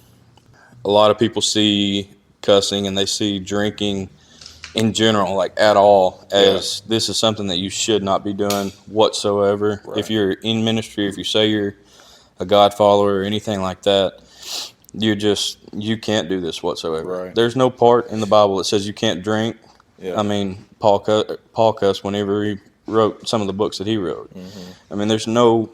A lot of people see cussing and they see drinking in general, like at all, as this is something that you should not be doing whatsoever. Right. If you're in ministry, if you say you're a God follower or anything like that, you can't do this whatsoever. Right. There's no part in the Bible that says you can't drink. Yeah. I mean, Paul cussed whenever he wrote some of the books that he wrote. I mean, there's no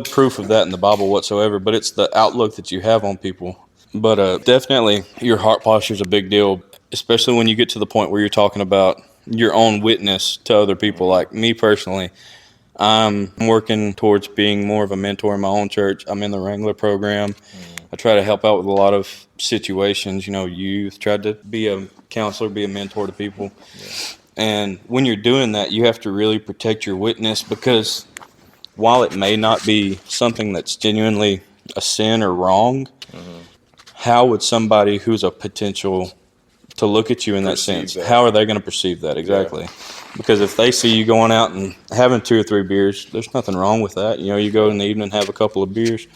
proof of that in the Bible whatsoever, but it's the outlook that you have on people. But definitely your heart posture is a big deal, especially when you get to the point where you're talking about your own witness to other people. Like me personally, I'm working towards being more of a mentor in my own church. I'm in the Wrangler program. I try to help out with a lot of situations, youth, tried to be a counselor, be a mentor to people. Yeah. And when you're doing that, you have to really protect your witness, because while it may not be something that's genuinely a sin or wrong, how would somebody who's a potential to look at you in that sense, how are they going to perceive that? Exactly. Yeah. Because if they see you going out and having 2 or 3 beers, there's nothing wrong with that. You go in the evening and have a couple of beers.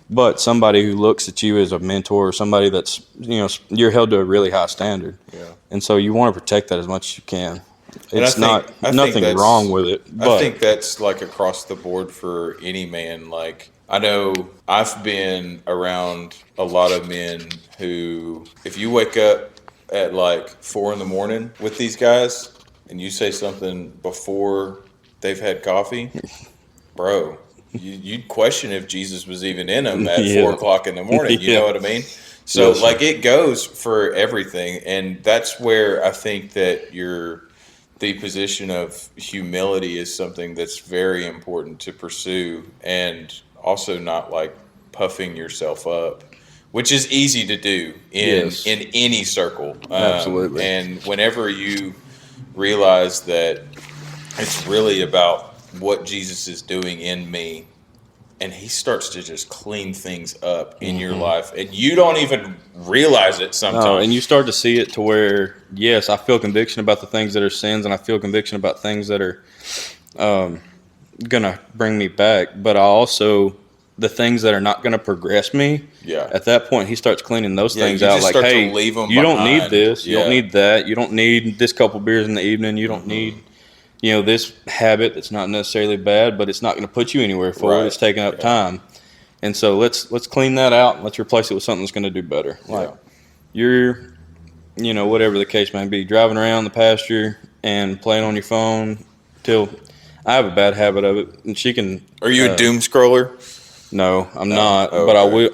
But somebody who looks at you as a mentor or somebody that's, you're held to a really high standard. Yeah. And so you want to protect that as much as you can. It's nothing wrong with it. But I think that's like across the board for any man. Like, I know I've been around a lot of men who, if you wake up at like 4 a.m. with these guys and you say something before they've had coffee, bro, you'd question if Jesus was even in them at 4 o'clock in the morning. You know what I mean? So like it goes for everything. And that's where I think that the position of humility is something that's very important to pursue, and also not like puffing yourself up, which is easy to do in any circle. Absolutely. And whenever you realize that it's really about what Jesus is doing in me, and he starts to just clean things up in your life, and you don't even realize it sometimes. No, and you start to see it to where, yes, I feel conviction about the things that are sins, and I feel conviction about things that are going to bring me back, but I also, the things that are not going to progress me, at that point, he starts cleaning those things out. Like, hey, you don't need this, you don't need that, you don't need this couple beers in the evening, you don't need this habit that's not necessarily bad, but it's not going to put you anywhere forward. Right. It's taking up time. And so let's clean that out and let's replace it with something that's going to do better. Like you're, whatever the case may be, driving around the pasture and playing on your phone till I have a bad habit of it. And she can. Are you a doom scroller? No, I'm not, Oh, but I okay. will.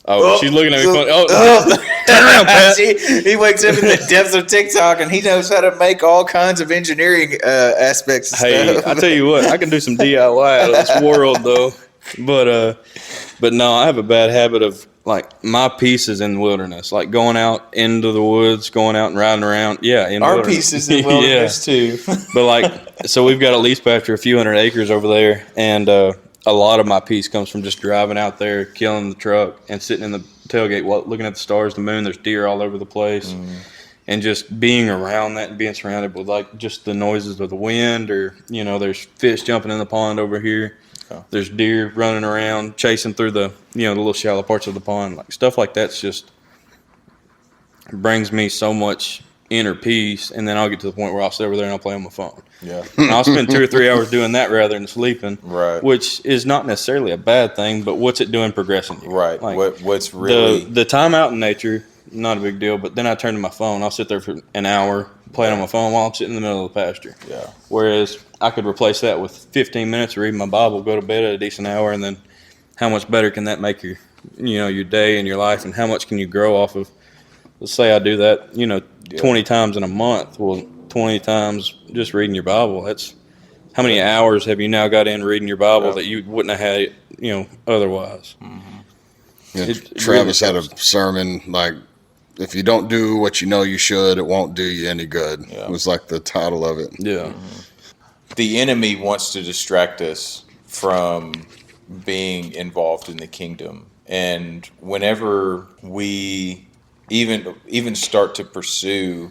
Oh, she's looking at me funny. Oh, turn around, Pat. He wakes up in the depths of TikTok and he knows how to make all kinds of engineering aspects of Hey, stuff. I tell you what, I can do some DIY out of this world though. But no, I have a bad habit of like my piece is in the wilderness, like going out into the woods, going out and riding around. Yeah, in Our wilderness. pieces in wilderness too. But like, so we've got a lease pasture, a few hundred acres over there, and a lot of my piece comes from just driving out there, killing the truck, and sitting in the tailgate, looking at the stars, the moon. There's deer all over the place, and just being around that and being surrounded with like just the noises of the wind, or there's fish jumping in the pond over here. Oh. There's deer running around, chasing through the the little shallow parts of the pond, like stuff like that's just brings me so much inner peace. And then I'll get to the point where I'll sit over there and I'll play on my phone. Yeah, and I'll spend 2 or 3 hours doing that rather than sleeping. Right. Which is not necessarily a bad thing, but what's it doing progressing you? Right. Like, What's really the time out in nature, not a big deal. But then I turn to my phone. I'll sit there for an hour playing on my phone while I'm sitting in the middle of the pasture. Yeah. Whereas I could replace that with 15 minutes of reading my Bible, go to bed at a decent hour, and then how much better can that make your your day and your life, and how much can you grow off of? Let's say I do that 20 times in a month. Well, 20 times just reading your Bible, that's how many hours have you now got in reading your Bible that you wouldn't have had otherwise. Yeah, Travis had a sermon like, if you don't do what you know you should, it won't do you any good. It was like the title of it. Yeah. The enemy wants to distract us from being involved in the kingdom. And whenever we even start to pursue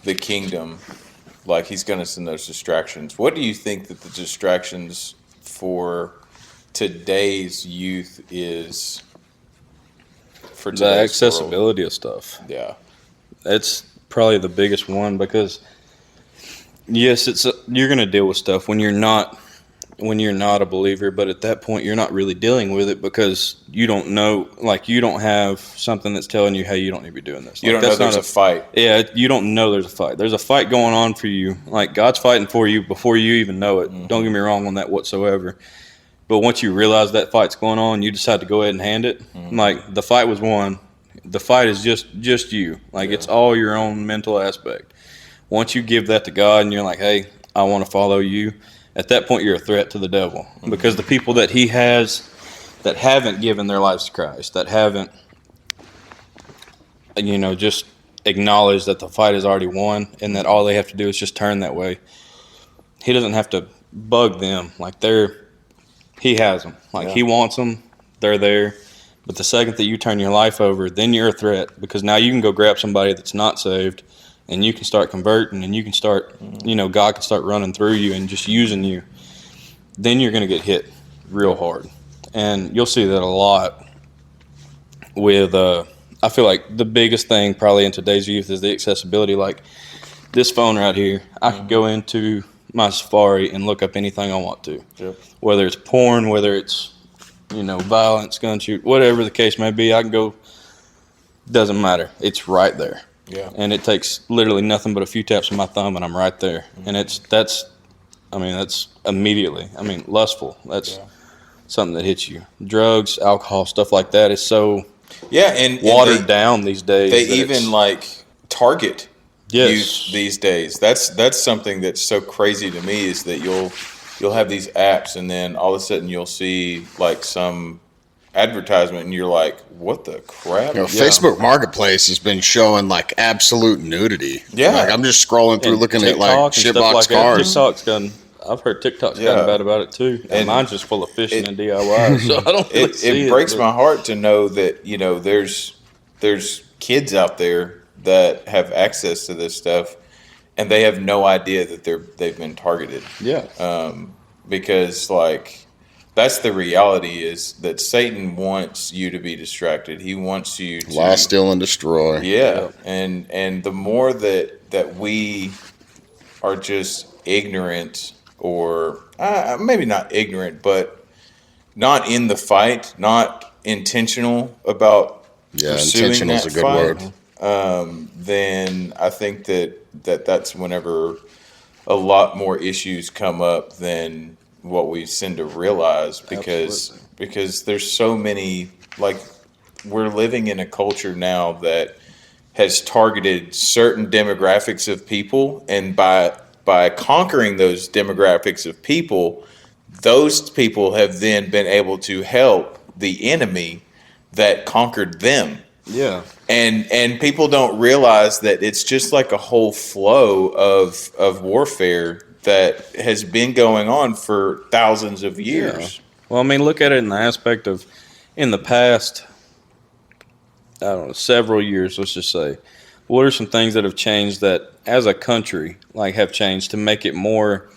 the kingdom, like he's going to send those distractions. What do you think that the distractions for today's youth is for today's The accessibility of stuff. Yeah. That's probably the biggest one, because yes, you're going to deal with stuff when you're not a believer, but at that point you're not really dealing with it because you don't know, like you don't have something that's telling you, hey, you don't need to be doing this. You don't know there's a fight. Yeah, you don't know there's a fight. There's a fight going on for you. Like God's fighting for you before you even know it. Don't get me wrong on that whatsoever. But once you realize that fight's going on, you decide to go ahead and hand it. Like the fight was won. The fight is just you. Like it's all your own mental aspect. Once you give that to God and you're like, hey, I want to follow you, at that point you're a threat to the devil, because the people that he has that haven't given their lives to Christ, that haven't just acknowledged that the fight is already won and that all they have to do is just turn that way, he doesn't have to bug them. Like he has them. Like he wants them, they're there. But the second that you turn your life over, then you're a threat, because now you can go grab somebody that's not saved and you can start converting, and you can start, God can start running through you and just using you. Then you're going to get hit real hard. And you'll see that a lot with, I feel like the biggest thing probably in today's youth is the accessibility. Like this phone right here, I can go into my Safari and look up anything I want to. Yep. Whether it's porn, whether it's, violence, gun shoot, whatever the case may be, I can go, doesn't matter. It's right there. Yeah. And it takes literally nothing but a few taps of my thumb and I'm right there. And that's immediately, lustful. That's something that hits you. Drugs, alcohol, stuff like that is so and watered down these days. They even like target Yes. youth these days. That's something that's so crazy to me, is that you'll have these apps and then all of a sudden you'll see like some advertisement and you're like, what the crap? You know, Facebook Marketplace has been showing like absolute nudity. Yeah. Like I'm just scrolling through And looking at TikTok like and stuff shitbox like that. cars. TikTok's gotten, I've heard TikTok's gotten bad about it too. And mine's just full of fishing and DIY. So I don't really see It breaks my heart to know that, there's kids out there that have access to this stuff and they have no idea that they've been targeted. Yeah. Because like that's the reality, is that Satan wants you to be distracted. He wants you to Lie, steal, and destroy. Yeah. And the more that we are just ignorant, or maybe not ignorant, but not in the fight, not intentional about pursuing intentional is that a good fight, word. then I think that's whenever a lot more issues come up than what we seem to realize, because there's so many, like, we're living in a culture now that has targeted certain demographics of people, and by conquering those demographics of people, those people have then been able to help the enemy that conquered them. Yeah. And people don't realize that it's just like a whole flow of warfare that has been going on for thousands of years. Yeah. Well, I mean, look at it in the aspect of, in the past, I don't know, several years, let's just say, what are some things that have changed that as a country, like, have changed to make it more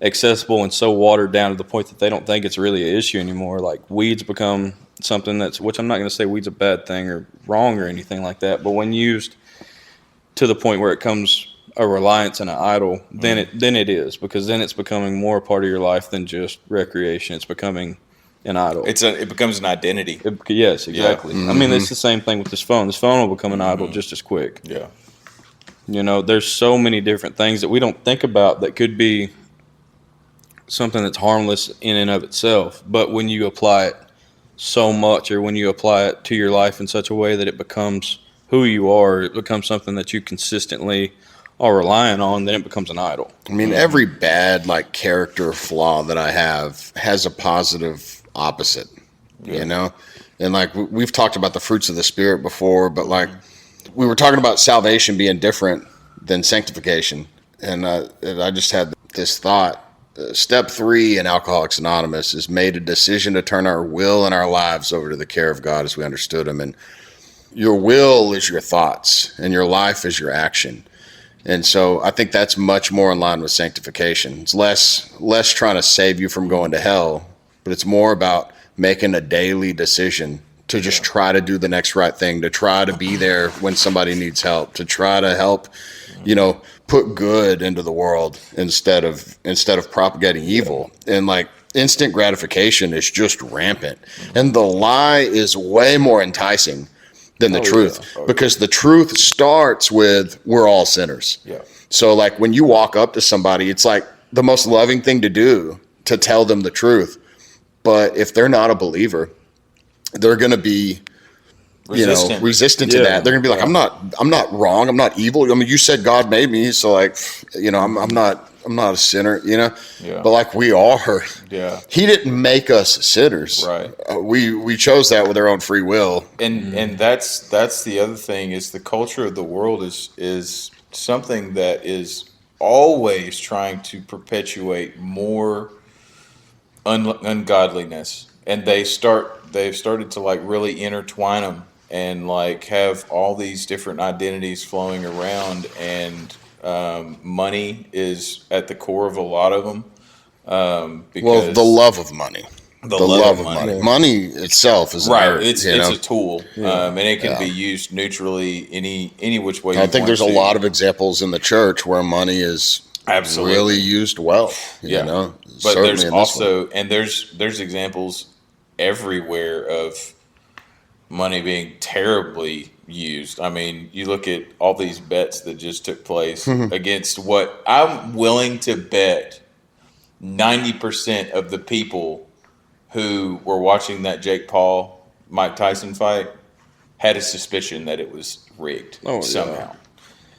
accessible and so watered down to the point that they don't think it's really an issue anymore? Like, weeds become something that's, which I'm not going to say weed's a bad thing or wrong or anything like that, but when used to the point where it comes a reliance and an idol, then it is, because then it's becoming more a part of your life than just recreation. It's becoming an idol. It becomes an identity. Yes, exactly. Yeah. I mean, it's the same thing with this phone. This phone will become an idol just as quick. Yeah. You know, there's so many different things that we don't think about that could be something that's harmless in and of itself. But when you apply it so much, or when you apply it to your life in such a way that it becomes who you are, it becomes something that you consistently are relying on, then it becomes an idol. I mean, every bad like character flaw that I have has a positive opposite, you know? And like we've talked about the fruits of the Spirit before, but like we were talking about salvation being different than sanctification. And I just had this thought. Step 3 in Alcoholics Anonymous is made a decision to turn our will and our lives over to the care of God as we understood him. And your will is your thoughts and your life is your action. And so I think that's much more in line with sanctification. It's less trying to save you from going to hell, but it's more about making a daily decision to just try to do the next right thing, to try to be there when somebody needs help, to try to help, put good into the world instead of propagating evil. And like instant gratification is just rampant. And the lie is way more enticing than the truth, because the truth starts with we're all sinners. Yeah. So like when you walk up to somebody, it's like the most loving thing to do to tell them the truth. But if they're not a believer, they're going to be resistant to that. They're going to be like, I'm not wrong. I'm not evil. I mean, you said God made me. So like, I'm not a sinner, but like we are. Yeah. He didn't make us sinners. Right. We chose that with our own free will. And that's the other thing, is the culture of the world is something that is always trying to perpetuate more ungodliness. And they've started to like really intertwine them and like have all these different identities flowing around, and money is at the core of a lot of them. Because the love of money. The love of money. Money itself is right. art, It's a tool, and it can be used neutrally any which way. I think there's a lot of examples in the church where money is really used well. You know, but certainly there's in this also one. and there's examples everywhere of money being terribly used. I mean, you look at all these bets that just took place against what I'm willing to bet 90% of the people who were watching that Jake Paul Mike Tyson fight had a suspicion that it was rigged somehow.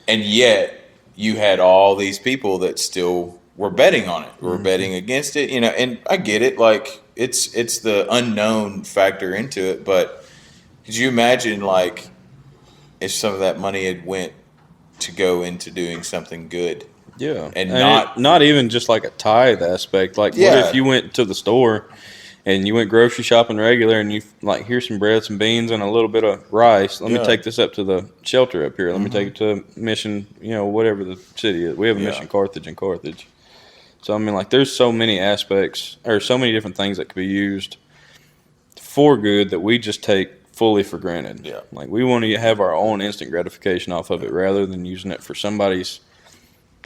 And yet you had all these people that still were betting on it, were betting against it, and I get it. Like it's the unknown factor into it, but could you imagine like if some of that money had went to go into doing something good? Yeah. And not even just like a tithe aspect. Like, what if you went to the store and you went grocery shopping regular and you like, here's some bread, some beans, and a little bit of rice. Let me take this up to the shelter up here. Let me take it to Mission, whatever the city is. We have a Mission Carthage in Carthage. So, I mean, like, there's so many aspects or so many different things that could be used for good that we just take fully for granted. Yeah. Like, we want to have our own instant gratification off of it rather than using it for somebody's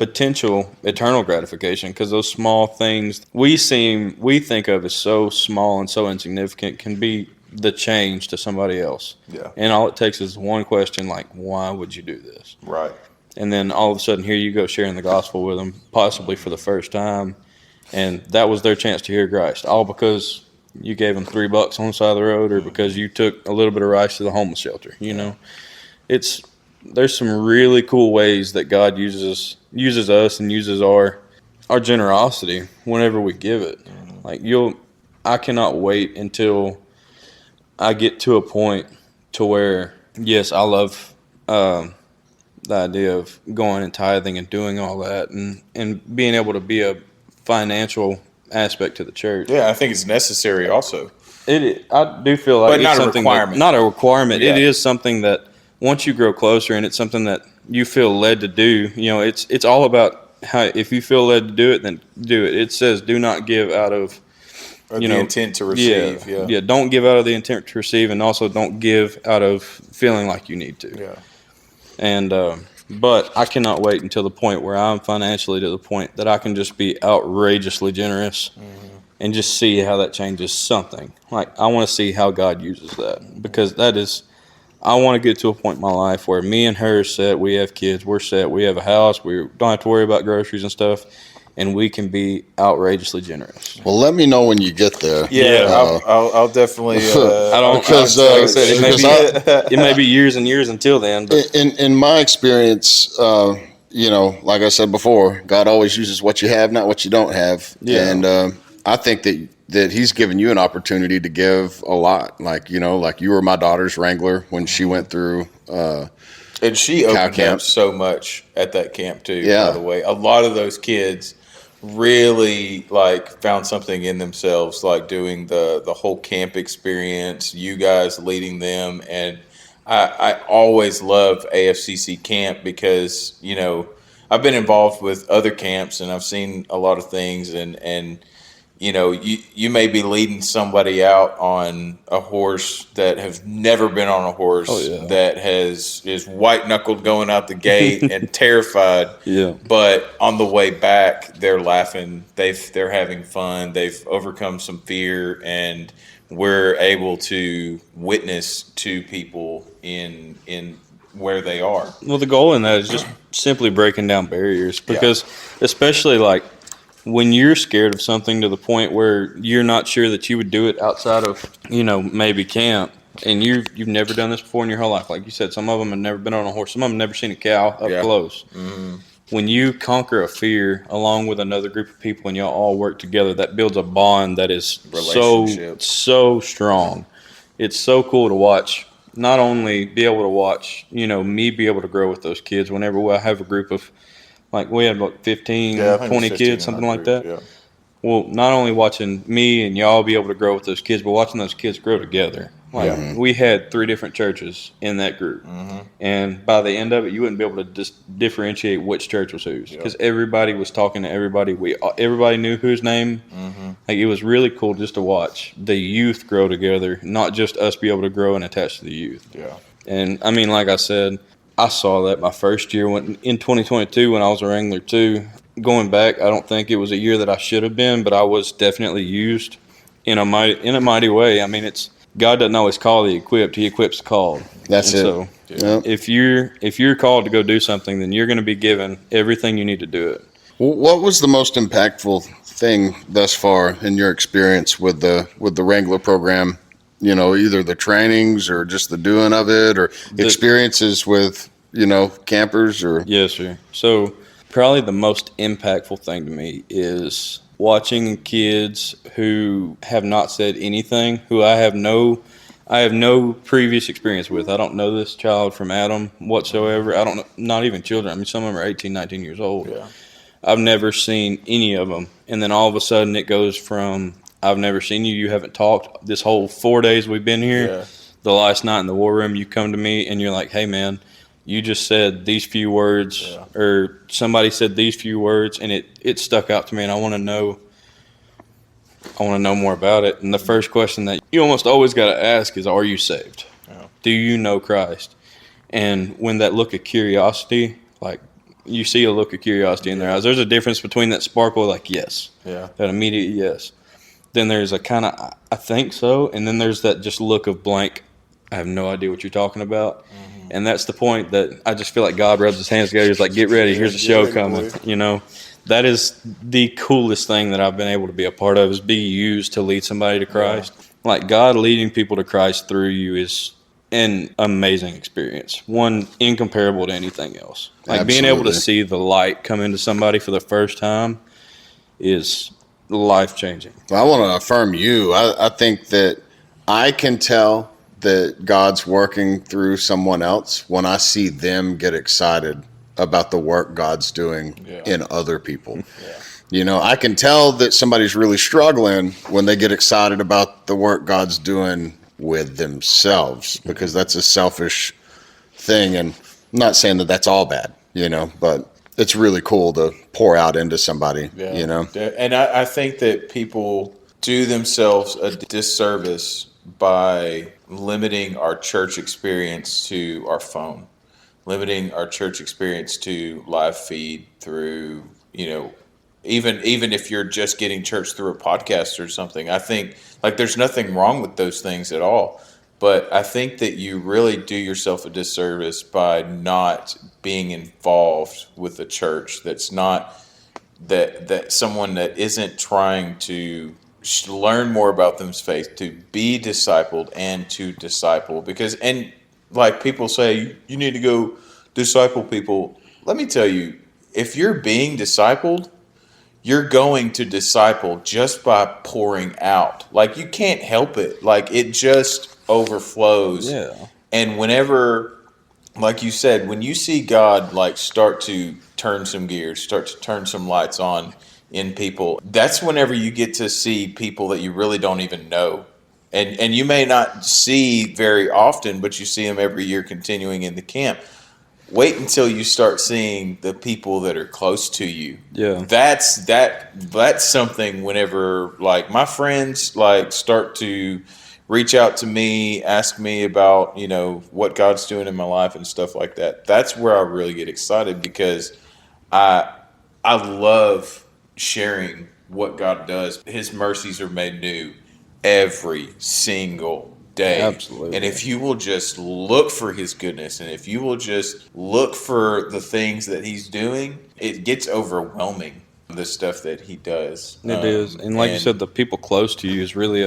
potential eternal gratification, because those small things we think of as so small and so insignificant can be the change to somebody else. Yeah. And all it takes is one question, like, why would you do this? Right. And then all of a sudden, here you go sharing the gospel with them, possibly for the first time. And that was their chance to hear Christ, all because you gave them $3 on the side of the road, or because you took a little bit of rice to the homeless shelter. You know, there's some really cool ways that God uses us and uses our generosity whenever we give it. Like I cannot wait until I get to a point to where, yes, I love the idea of going and tithing and doing all that, and being able to be a financial aspect to the church. Yeah, I think it's necessary also. I do feel like But it's not a something requirement. not a requirement. Yeah. It is something that once you grow closer, and it's something that you feel led to do. You know, it's all about how, if you feel led to do it, then do it. It says, do not give out of The intent to receive. Yeah. Don't give out of the intent to receive, and also don't give out of feeling like you need to. Yeah. And but I cannot wait until the point where I'm financially to the point that I can just be outrageously generous, and just see how that changes something. Like, I want to see how God uses that, because I want to get to a point in my life where me and her are set, we have kids, we're set, we have a house, we don't have to worry about groceries and stuff, and we can be outrageously generous. Well, let me know when you get there. Yeah, I'll definitely. I don't, because, like I said, because it may be years and years until then. But in my experience, like I said before, God always uses what you have, not what you don't have. Yeah. And I think that He's given you an opportunity to give a lot. Like you were my daughter's wrangler when she went through. And she opened camp. up so much at that camp too. Yeah. By the way, a lot of those kids really found something in themselves, doing the whole camp experience. You guys leading them, and I always love AFCC camp because I've been involved with other camps and I've seen a lot of things, and you may be leading somebody out on a horse that has never been on a horse, that is white knuckled going out the gate and terrified. Yeah. But on the way back, they're laughing. They're having fun. They've overcome some fear, and we're able to witness to people in where they are. Well, the goal in that is just simply breaking down barriers, because especially when you're scared of something to the point where you're not sure that you would do it outside of, maybe camp, and you've never done this before in your whole life. Like you said, some of them have never been on a horse. Some of them have never seen a cow up close. Mm-hmm. When you conquer a fear along with another group of people and y'all all work together, that builds a bond that is so strong. It's so cool to watch. Not only be able to watch, me be able to grow with those kids whenever I have a group of, we had 15, 20 kids, something like that. Yeah. Well, not only watching me and y'all be able to grow with those kids, but watching those kids grow together. We had 3 different churches in that group. Mm-hmm. And by the end of it, you wouldn't be able to just differentiate which church was whose, because everybody was talking to everybody. Everybody knew whose name. Mm-hmm. It was really cool just to watch the youth grow together, not just us be able to grow and attach to the youth. Yeah. And, like I said, I saw that my first year in 2022 when I was a wrangler too. Going back, I don't think it was a year that I should have been, but I was definitely used in a mighty way. It's God doesn't always call the equipped; He equips the called. That's it. So if you're called to go do something, then you're going to be given everything you need to do it. What was the most impactful thing thus far in your experience with the Wrangler program? Either the trainings or just the doing of it, or experiences with campers, or Yes, sir. So probably the most impactful thing to me is watching kids who have not said anything, who I have no previous experience with. I don't know this child from Adam whatsoever. I don't know, not even children. Some of them are 18, 19 years old. Yeah. I've never seen any of them. And then all of a sudden it goes from, I've never seen you, you haven't talked this whole 4 days we've been here. Yeah. The last night in the war room, you come to me and you're like, hey, man, you just said these few words, or somebody said these few words, and it stuck out to me, and I want to know more about it. And the first question that you almost always got to ask is, are you saved? Yeah. Do you know Christ? And when that look of curiosity, you see a look of curiosity in their eyes. There's a difference between that sparkle, like, yes, that immediate yes. Then there's a kind of, I think so, and then there's that just look of blank, I have no idea what you're talking about. And that's the point that I just feel like God rubs his hands together. He's like, get ready, here's a show coming, you know. That is the coolest thing that I've been able to be a part of, is be used to lead somebody to Christ. Like, God leading people to Christ through you is an amazing experience, one incomparable to anything else. Like, being able to see the light come into somebody for the first time is life-changing. Well, I want to affirm you. I think that I can tell that God's working through someone else when I see them get excited about the work God's doing in other people. You know, I can tell that somebody's really struggling when they get excited about the work God's doing with themselves, because that's a selfish thing. And I'm not saying that that's all bad, you know, but it's really cool to pour out into somebody, you know. And I think that people do themselves a disservice by limiting our church experience to our phone, limiting our church experience to live feed through, you know, even if you're just getting church through a podcast or something. I think, like, there's nothing wrong with those things at all. But I think that you really do yourself a disservice by not being involved with a church that's not, that someone that isn't trying to learn more about them's faith, to be discipled and to disciple. Because, and like people say, you need to go disciple people. Let me tell you, if you're being discipled, you're going to disciple just by pouring out. Like, you can't help it. Like, it just overflows. Yeah. And whenever, like you said, when you see God, like, start to turn some gears, start to turn some lights on in people, that's whenever you get to see people that you really don't even know. And you may not see very often, but you see them every year continuing in the camp. Wait until you start seeing the people that are close to you. Yeah. That's something. Whenever, like, my friends, like, start to reach out to me, ask me about, you know, what God's doing in my life and stuff like that, that's where I really get excited, because I love sharing what God does. His mercies are made new every single day. Absolutely. And if you will just look for his goodness, and if you will just look for the things that he's doing, it gets overwhelming, the stuff that he does. It is. And like you said, the people close to you is really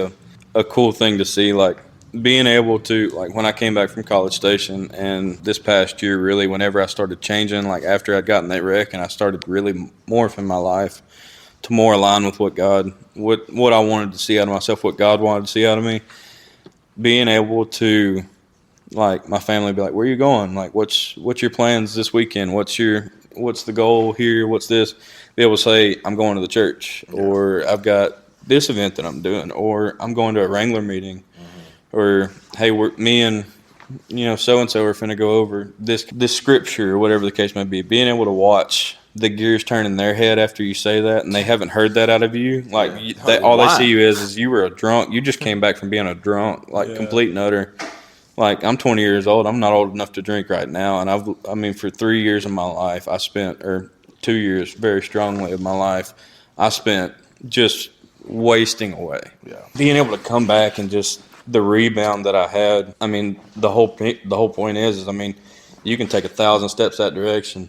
a cool thing to see. Like, being able to, like, when I came back from College Station, and this past year, really, whenever I started changing, like, after I'd gotten that wreck and I started really morphing my life to more align with what I wanted to see out of myself, what God wanted to see out of me, being able to, like, my family be like, where are you going? Like, what's your plans this weekend? What's the goal here? What's this? Be able to say, I'm going to the church, or I've got this event that I'm doing, or I'm going to a Wrangler meeting, or, hey, me and, you know, so-and-so are finna go over this scripture, or whatever the case may be. Being able to watch the gears turn in their head after you say that, and they haven't heard that out of you. Like, all they see you is you were a drunk. You just came back from being a drunk, like, complete and utter. Like, I'm 20 years old. I'm not old enough to drink right now. And for 3 years of my life, or 2 years very strongly of my life, I spent just wasting away. Yeah. Being able to come back and just the rebound that I had. I mean, the whole point is, I mean, you can take 1,000 steps that direction,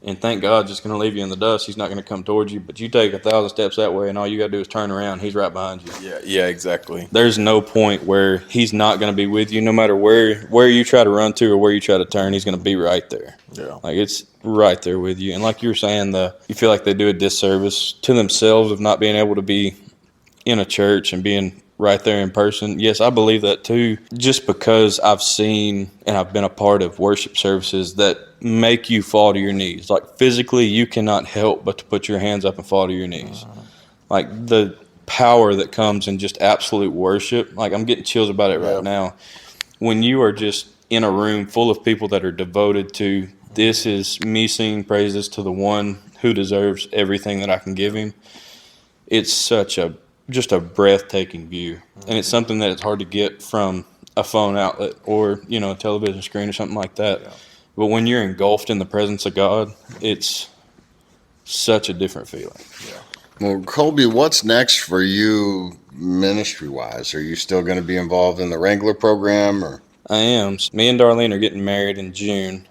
and thank God, just going to leave you in the dust. He's not going to come towards you. But you take 1,000 steps that way, and all you got to do is turn around. He's right behind you. Yeah, exactly. There's no point where he's not going to be with you. No matter where you try to run to or where you try to turn, he's going to be right there. Yeah. Like, it's right there with you. And like you were saying, you feel like they do a disservice to themselves of not being able to be in a church and being right there in person. Yes, I believe that too, just because I've seen and I've been a part of worship services that make you fall to your knees. Like, physically, you cannot help but to put your hands up and fall to your knees. Like, the power that comes in just absolute worship. Like, I'm getting chills about it right now. When you are just in a room full of people that are devoted to, this is me singing praises to the one who deserves everything that I can give him, it's just a breathtaking view. And it's something that it's hard to get from a phone outlet or, you know, a television screen or something like that. But when you're engulfed in the presence of God, it's such a different feeling. Well, Colby, what's next for you ministry-wise? Are you still going to be involved in the Wrangler program, or? I am. Me and Darlene are getting married in June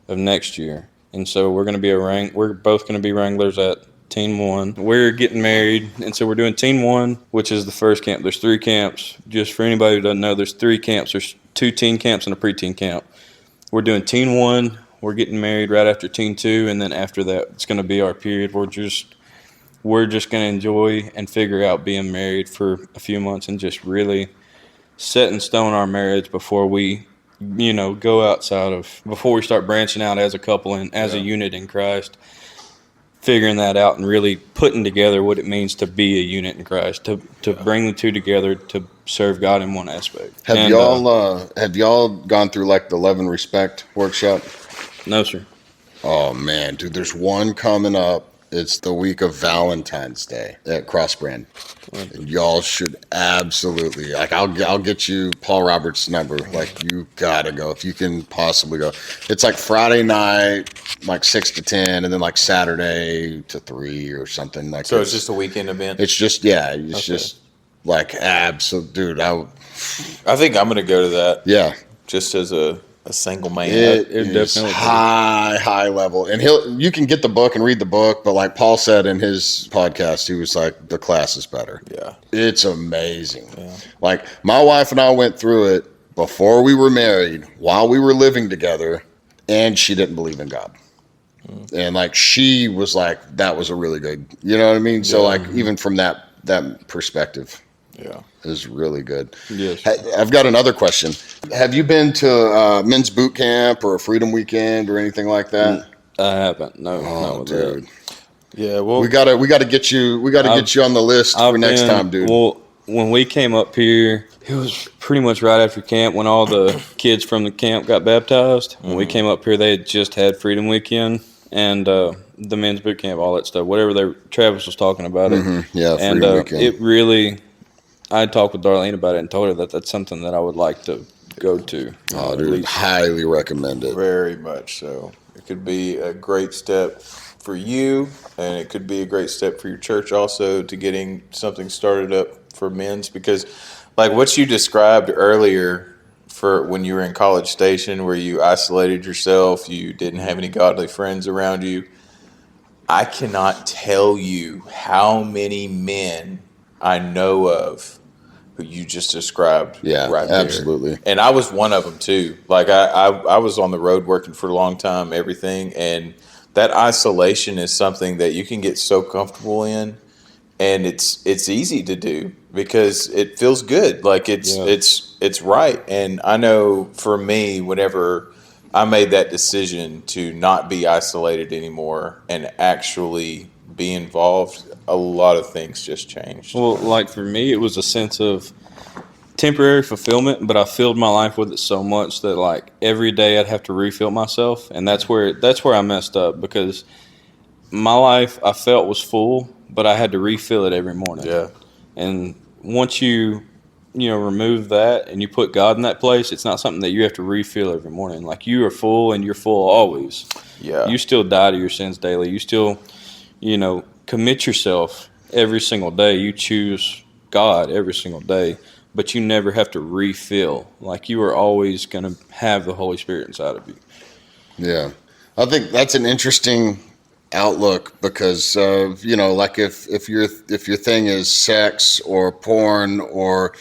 of next year, and so we're going to be we're both going to be Wranglers at Teen 1. We're getting married, and so we're doing Teen 1, which is the first camp. There's 3 camps. Just for anybody who doesn't know, there's 3 camps. There's 2 teen camps and a preteen camp. We're doing Teen 1. We're getting married right after Teen 2, and then after that, it's going to be our period. We're just going to enjoy and figure out being married for a few months and just really set in stone our marriage before we, go before we start branching out as a couple and as a unit in Christ, figuring that out and really putting together what it means to be a unit in Christ, to bring the two together to serve God in one aspect. Have y'all gone through like the Love and Respect workshop? No, sir. Oh man, dude, there's one coming up. It's the week of Valentine's Day at Crossbrand. And y'all should absolutely, like, I'll get you Paul Roberts' number. Like, you gotta go if you can possibly go. It's like Friday night, like 6 to 10, and then like Saturday to 3 or something. Like, So it's just a weekend event? It's just, yeah, it's just like dude. I think I'm going to go to that. Yeah. Just as a single man. It is definitely high level, and you can get the book and read the book, but like Paul said in his podcast, he was like, the class is better. Yeah, it's amazing. Yeah. Like my wife and I went through it before we were married, while we were living together, and she didn't believe in God. And like she was like, that was a really good, you know what I mean? So like even from that perspective. Yeah, is really good. Yes. I've got another question. Have you been to men's boot camp or a Freedom Weekend or anything like that? I haven't. No. Oh, dude. Yeah. Well, we gotta get you. We gotta get you on the list for next time, dude. Well, when we came up here, it was pretty much right after camp when all the kids from the camp got baptized. When we came up here, they had just had Freedom Weekend and the men's boot camp, all that stuff. Whatever Travis was talking about it. Yeah, Freedom Weekend. It really. I talked with Darlene about it and told her that that's something that I would like to go to. Oh, dude, highly recommend it. Very much so. It could be a great step for you, and it could be a great step for your church also to getting something started up for men's, because like what you described earlier for when you were in College Station where you isolated yourself, you didn't have any godly friends around you. I cannot tell you how many men I know of who you just described. Yeah, right there. Absolutely. And I was one of them too. Like I was on the road working for a long time, everything. And that isolation is something that you can get so comfortable in, and it's easy to do because it feels good. Like it's right. And I know for me, whenever I made that decision to not be isolated anymore and actually be involved, a lot of things just changed. Well, like for me, it was a sense of temporary fulfillment, but I filled my life with it so much that like every day I'd have to refill myself, and that's where I messed up, because my life I felt was full, but I had to refill it every morning. Yeah. And once you remove that and you put God in that place, it's not something that you have to refill every morning. Like you are full, and you're full always. Yeah. You still die to your sins daily. You still commit yourself every single day. You choose God every single day, but you never have to refill. Like you are always going to have the Holy Spirit inside of you. Yeah. I think that's an interesting outlook, because like if your thing is sex or porn or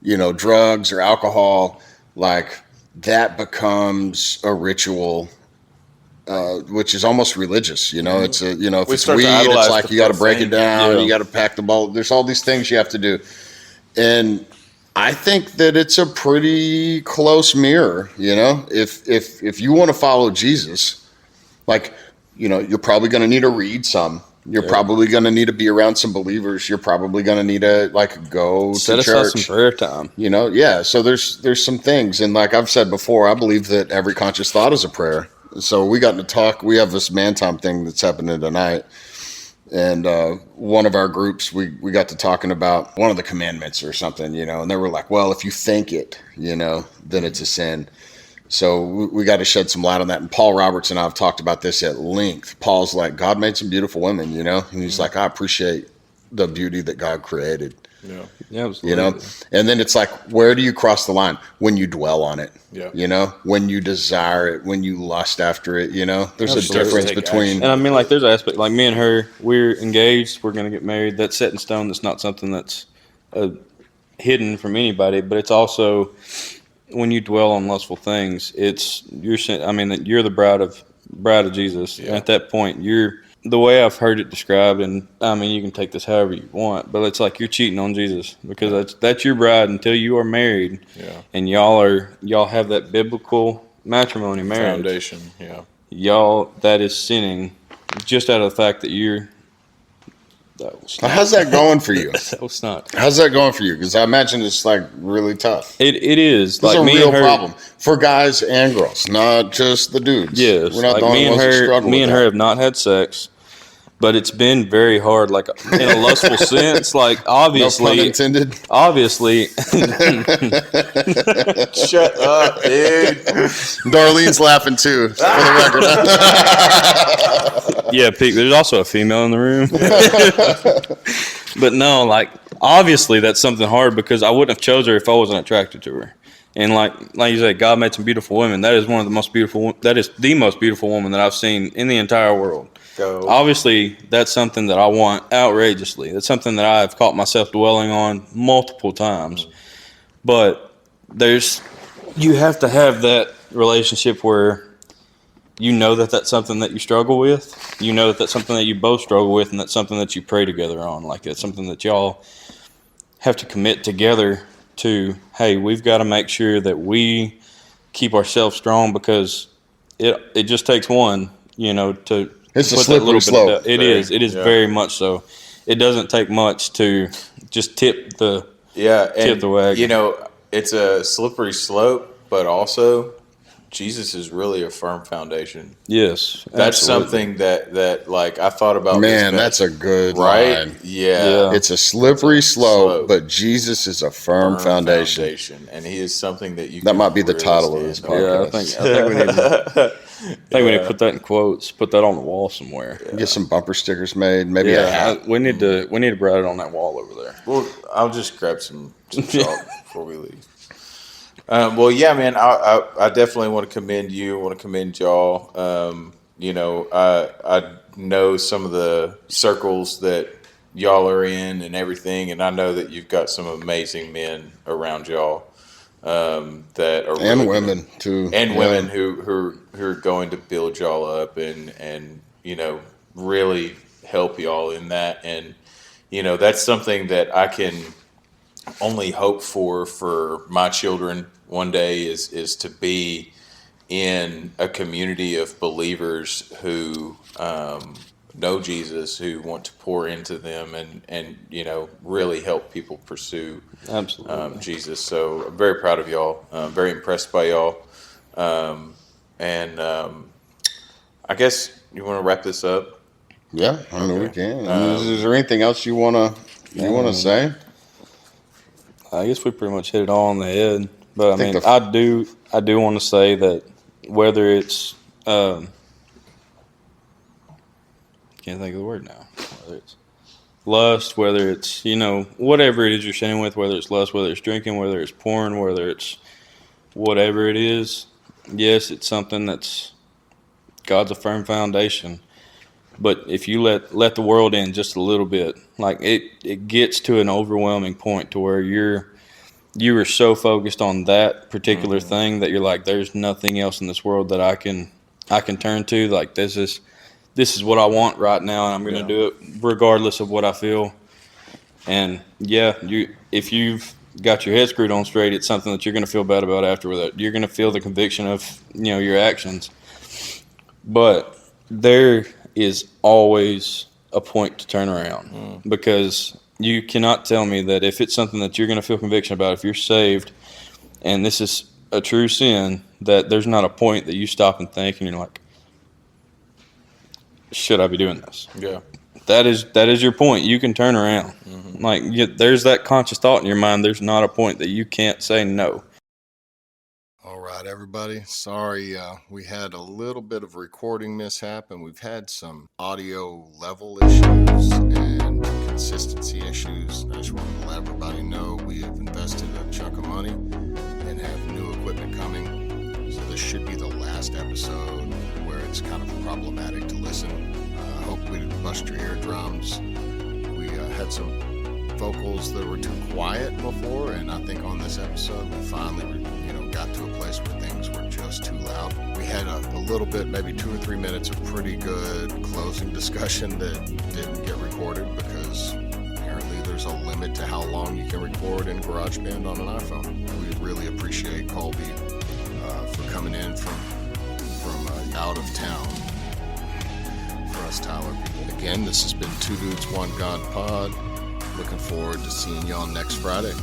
drugs or alcohol, like that becomes a ritual, which is almost religious. It's if it's weed, it's like you got to break it down, you got to pack the ball. There's all these things you have to do, and I think that it's a pretty close mirror. If you want to follow Jesus, like you're probably going to need to read some. You're probably going to need to be around some believers. You're probably going to need to go set to aside church. Some prayer time. So there's some things, and like I've said before, I believe that every conscious thought is a prayer. So we got to talk. We have this man time thing that's happening tonight, and one of our groups, we got to talking about one of the commandments or something, and they were like, well, if you think it, then it's a sin. So we got to shed some light on that. And Paul Roberts and I have talked about this at length. Paul's like, God made some beautiful women, you know? And he's like, I appreciate the beauty that God created. Yeah. Yeah, absolutely. You know, and then it's like, where do you cross the line? When you dwell on it, Yeah. you know, when you desire it, when you lust after it, you know, there's Absolutely. a difference Take between. action. And I mean, like, there's an aspect, like me and her, we're engaged, we're going to get married. That's set in stone. That's not something that's hidden from anybody, but it's also when you dwell on lustful things, you're the bride of Jesus. Yeah. And at that point, you're the way I've heard it described, and I mean, you can take this however you want, but it's like you're cheating on Jesus because that's your bride until you are married, and y'all have that biblical matrimony marriage Foundation. Yeah. Y'all, that is sinning just out of the fact that How's that going for you? That was not. How's that going for you? Because I imagine it's like really tough. It is. It's Like a me real and her, problem for guys and girls, not just the dudes. Yes. We're not Like the only me and ones that her, struggle me with and that. her have not had sex, but it's been very hard. Like in a lustful sense. Like No pun obviously, intended. obviously. Shut up, dude. Darlene's laughing too, for the record. Yeah, Pete. There's also a female in the room. But no, like obviously that's something hard because I wouldn't have chose her if I wasn't attracted to her. And like you said, God made some beautiful women. That is one of the most beautiful. That is the most beautiful woman that I've seen in the entire world. Go. Obviously, that's something that I want outrageously. That's something that I've caught myself dwelling on multiple times. But you have to have that relationship where you know that that's something that you struggle with. You know that that's something that you both struggle with, and that's something that you pray together on. Like it's something that y'all have to commit together to. Hey, we've got to make sure that we keep ourselves strong because it just takes one, to. It's a put that slippery little slope. It is very much so. It doesn't take much to just tip the wagon. It's a slippery slope, but also Jesus is really a firm foundation. Yes, That's absolutely. something that like I thought about. Man, this that's a good right. line. Yeah. It's a slippery slope, but Jesus is a firm foundation. and He is something that you. That can might be the really title of this stand on. podcast. Yeah, I think we need to. We need to put that in quotes. Put that on the wall somewhere. Get some bumper stickers made, maybe a hat. We need to write it on that wall over there. Well, I'll just grab some chalk before we leave. Well, yeah, man, I definitely want to commend you. I want to commend y'all. I know some of the circles that y'all are in and everything, and I know that you've got some amazing men around y'all that are And really women, too. and women who are going to build y'all up and really help y'all in that. And that's something that I can only hope for my children one day is to be in a community of believers who know Jesus, who want to pour into them and really help people pursue Absolutely. Jesus. So I'm very proud of y'all. I'm very impressed by y'all. I guess you want to wrap this up? Yeah, I mean, we can. Is there anything else you wanna say? I guess we pretty much hit it all on the head. But I mean, I do want to say that whether it's can't think of the word now. Whether it's lust, whether it's whatever it is you're sinning with, whether it's lust, whether it's drinking, whether it's porn, whether it's whatever it is. Yes, it's something that's God's a firm foundation. But if you let the world in just a little bit, like it gets to an overwhelming point to where you are so focused on that particular thing that you're like, there's nothing else in this world that I can turn to. Like this is what I want right now, and I'm going to do it regardless of what I feel. And if you've got your head screwed on straight, it's something that you're going to feel bad about afterward. You're going to feel the conviction of your actions. But there is always a point to turn around because you cannot tell me that if it's something that you're going to feel conviction about, if you're saved and this is a true sin, that there's not a point that you stop and think and you're like, should I be doing this? Yeah. That is your point. You can turn around. Like there's that conscious thought in your mind. There's not a point that you can't say no. All right, everybody. Sorry, we had a little bit of recording mishap, and we've had some audio level issues and consistency issues. I just wanted to let everybody know we have invested a chunk of money and have new equipment coming. So this should be the last episode where it's kind of problematic to listen. I hope we didn't bust your eardrums. We had some vocals that were too quiet before, and I think on this episode we finally got to a place where things were just too loud. We had a little bit, maybe 2 or 3 minutes of pretty good closing discussion that didn't get recorded because apparently there's a limit to how long you can record in GarageBand on an iPhone. We really appreciate Colby for coming in from out of town for us Tyler people. Again, this has been Two Dudes One God Pod. Looking forward to seeing y'all next Friday.